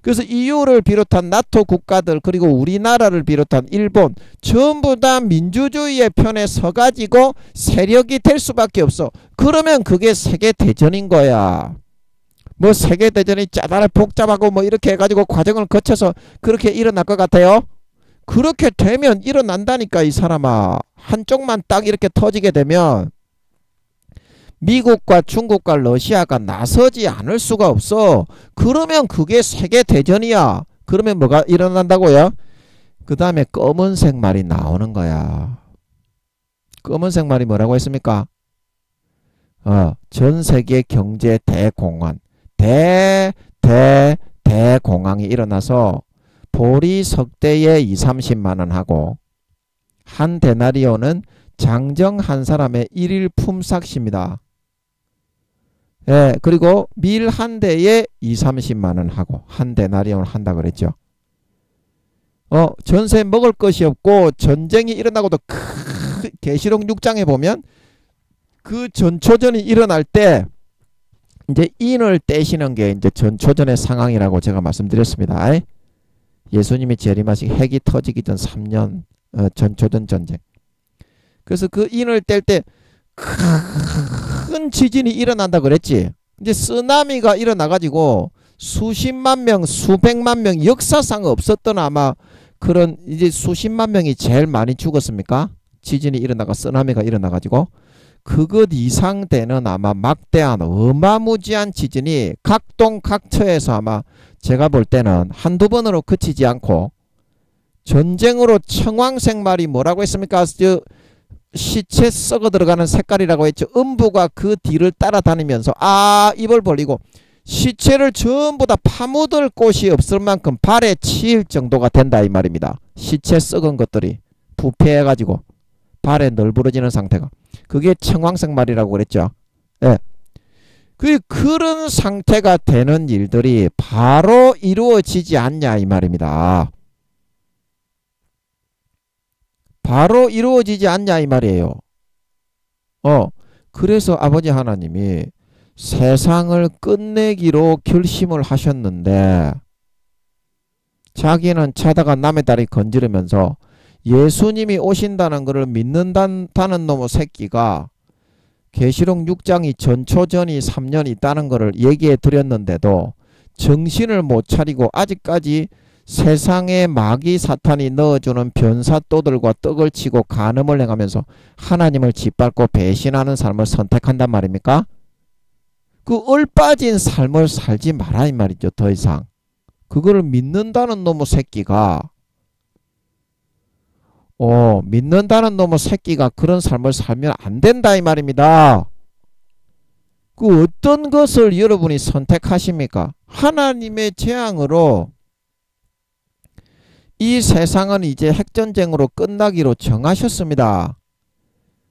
그래서 EU를 비롯한 나토 국가들 그리고 우리나라를 비롯한 일본 전부 다 민주주의의 편에 서가지고 세력이 될 수밖에 없어. 그러면 그게 세계대전인 거야. 뭐 세계대전이 짜다를 복잡하고 뭐 이렇게 해가지고 과정을 거쳐서 그렇게 일어날 것 같아요? 그렇게 되면 일어난다니까 이 사람아. 한쪽만 딱 이렇게 터지게 되면 미국과 중국과 러시아가 나서지 않을 수가 없어. 그러면 그게 세계대전이야. 그러면 뭐가 일어난다고요? 그 다음에 검은색 말이 나오는 거야. 검은색 말이 뭐라고 했습니까? 전 세계 경제 대공황. 대공황이 일어나서 보리 석대에 20-30만원 하고 한 데나리온은 장정 한 사람의 일일 품삯입니다. 예, 그리고 밀 한 대에 20-30만원 하고 한 데나리온 한다 그랬죠. 전세 먹을 것이 없고 전쟁이 일어나고도 계시록 6장에 보면 그 전초전이 일어날 때 이제 인을 떼시는 게 이제 전초전의 상황이라고 제가 말씀드렸습니다. 예수님이 재림하시기 핵이 터지기 전 3년 전초전 전쟁. 그래서 그 인을 뗄 때 큰 지진이 일어난다 그랬지. 이제 쓰나미가 일어나가지고 수십만 명, 수백만 명 역사상 없었던 아마 그런 이제 수십만 명이 제일 많이 죽었습니까? 지진이 일어나가 쓰나미가 일어나가지고 그것 이상 되는 아마 막대한 어마무지한 지진이 각동 각처에서 아마 제가 볼 때는 한두 번으로 그치지 않고 전쟁으로 청황색 말이 뭐라고 했습니까? 시체 썩어 들어가는 색깔이라고 했죠. 음부가 그 뒤를 따라다니면서 입을 벌리고 시체를 전부 다 파묻을 곳이 없을 만큼 발에 치일 정도가 된다 이 말입니다. 시체 썩은 것들이 부패해가지고 발에 널브러지는 상태가. 그게 청황색 말이라고 그랬죠. 예. 그런 상태가 되는 일들이 바로 이루어지지 않냐 이 말입니다. 바로 이루어지지 않냐 이 말이에요. 그래서 아버지 하나님이 세상을 끝내기로 결심을 하셨는데 자기는 차다가 남의 다리 건지르면서 예수님이 오신다는 것을 믿는다는 놈의 새끼가 계시록 6장이 전초전이 3년 있다는 것을 얘기해 드렸는데도 정신을 못 차리고 아직까지 세상에 마귀 사탄이 넣어주는 변사또들과 떡을 치고 간음을 행하면서 하나님을 짓밟고 배신하는 삶을 선택한단 말입니까? 그 얼빠진 삶을 살지 마라 이 말이죠. 더 이상 그거를 믿는다는 놈의 새끼가 믿는다는 놈의 새끼가 그런 삶을 살면 안 된다 이 말입니다. 그 어떤 것을 여러분이 선택하십니까? 하나님의 재앙으로 이 세상은 이제 핵전쟁으로 끝나기로 정하셨습니다.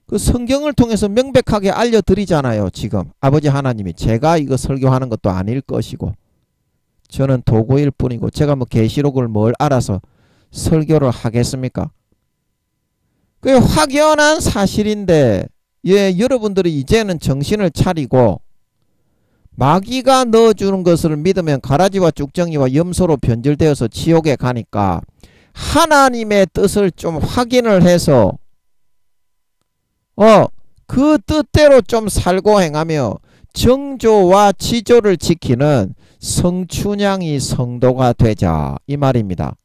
그 성경을 통해서 명백하게 알려드리잖아요. 지금 아버지 하나님이 제가 이거 설교하는 것도 아닐 것이고 저는 도구일 뿐이고 제가 뭐 계시록을 뭘 알아서 설교를 하겠습니까? 그게 확연한 사실인데 여러분들이 이제는 정신을 차리고 마귀가 넣어주는 것을 믿으면 가라지와 쭉정이와 염소로 변질되어서 지옥에 가니까 하나님의 뜻을 좀 확인을 해서 그 뜻대로 좀 살고 행하며 정조와 지조를 지키는 성춘향이 성도가 되자 이 말입니다.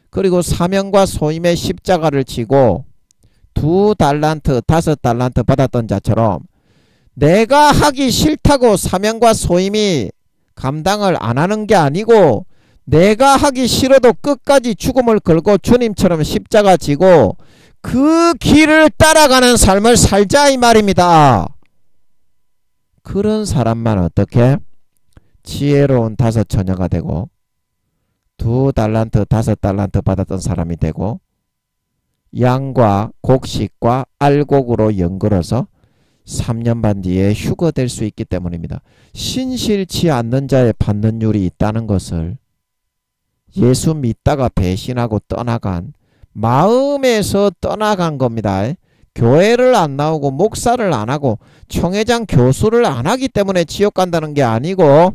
그리고 사명과 소임의 십자가를 지고 2달란트 5달란트 받았던 자처럼 내가 하기 싫다고 사명과 소임이 감당을 안 하는 게 아니고 내가 하기 싫어도 끝까지 죽음을 걸고 주님처럼 십자가 지고 그 길을 따라가는 삶을 살자 이 말입니다. 그런 사람만 어떻게 지혜로운 5처녀가 되고 2달란트 5달란트 받았던 사람이 되고 양과 곡식과 알곡으로 연걸어서 3년 반 뒤에 휴거될 수 있기 때문입니다. 신실치 않는 자의 받는 율이 있다는 것을 예수 믿다가 배신하고 떠나간 마음에서 떠나간 겁니다. 교회를 안 나오고 목사를 안 하고 총회장 교수를 안 하기 때문에 지옥 간다는 게 아니고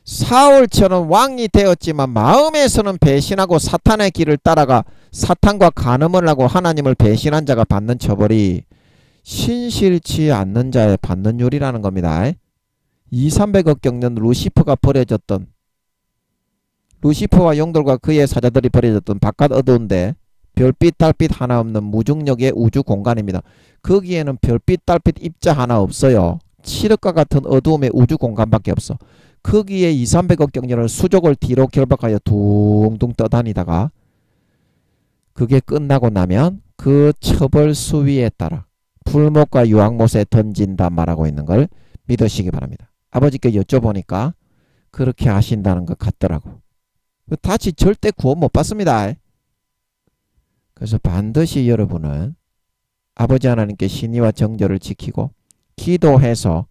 사울처럼 왕이 되었지만 마음에서는 배신하고 사탄의 길을 따라가 사탄과 간음을 하고 하나님을 배신한 자가 받는 처벌이 신실치 않는 자의 받는 율이라는 겁니다. 200~300억 경년 루시퍼가 버려졌던 루시퍼와 용돌과 그의 사자들이 버려졌던 바깥 어두운데 별빛 달빛 하나 없는 무중력의 우주 공간입니다. 거기에는 별빛 달빛 입자 하나 없어요. 칠흑과 같은 어두움의 우주 공간밖에 없어. 거기에 200~300억 경년을 수족을 뒤로 결박하여 둥둥 떠다니다가 그게 끝나고 나면 그 처벌 수위에 따라 불못과 유황못에 던진다 말하고 있는 걸 믿으시기 바랍니다. 아버지께 여쭤보니까 그렇게 하신다는 것 같더라고. 다시 절대 구원 못 받습니다. 그래서 반드시 여러분은 아버지 하나님께 신의와 정절을 지키고 기도해서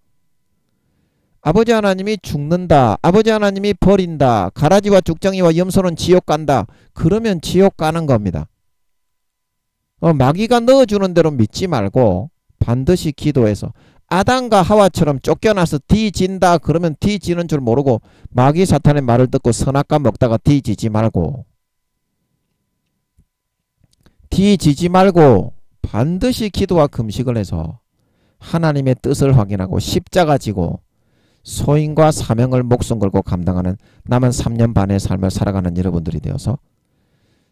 아버지 하나님이 죽는다, 아버지 하나님이 버린다, 가라지와 죽정이와 염소는 지옥 간다, 그러면 지옥 가는 겁니다. 마귀가 넣어주는 대로 믿지 말고 반드시 기도해서 아담과 하와처럼 쫓겨나서 뒤진다 그러면 뒤지는 줄 모르고 마귀 사탄의 말을 듣고 선악과 먹다가 뒤지지 말고 반드시 기도와 금식을 해서 하나님의 뜻을 확인하고 십자가 지고 소인과 사명을 목숨 걸고 감당하는 남은 3년 반의 삶을 살아가는 여러분들이 되어서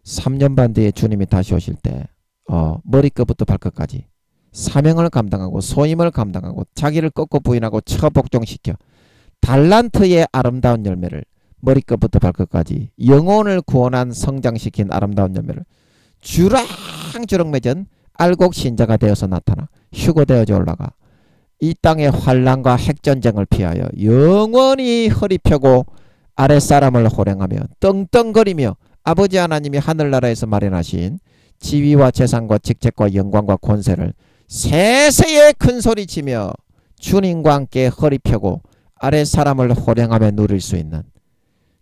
3년 반 뒤에 주님이 다시 오실 때 머리끝부터 발끝까지 사명을 감당하고 소임을 감당하고 자기를 꺾고 부인하고 처복종시켜 달란트의 아름다운 열매를 머리끝부터 발끝까지 영혼을 구원한 성장시킨 아름다운 열매를 주렁주렁 맺은 알곡 신자가 되어서 나타나 휴거되어져 올라가 이 땅의 환난과 핵전쟁을 피하여 영원히 허리 펴고 아랫사람을 호령하며 떵떵거리며 아버지 하나님이 하늘나라에서 마련하신 지위와 재산과 직책과 영광과 권세를 세세에 큰소리치며 주님과 함께 허리 펴고 아랫사람을 호령하며 누릴 수 있는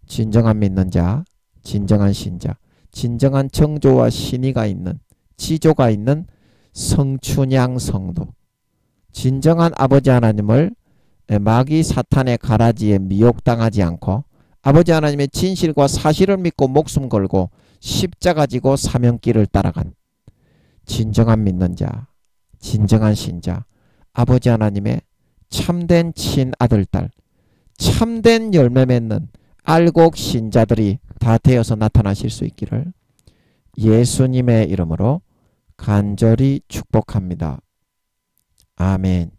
진정한 믿는 자, 진정한 신자, 진정한 정조와 신의가 있는 지조가 있는 성춘향 성도, 진정한 아버지 하나님을 마귀 사탄의 가라지에 미혹당하지 않고 아버지 하나님의 진실과 사실을 믿고 목숨 걸고 십자가 지고 사명길을 따라간 진정한 믿는 자, 진정한 신자, 아버지 하나님의 참된 친아들 딸, 참된 열매 맺는 알곡 신자들이 다 되어서 나타나실 수 있기를 예수님의 이름으로 간절히 축복합니다. 아멘.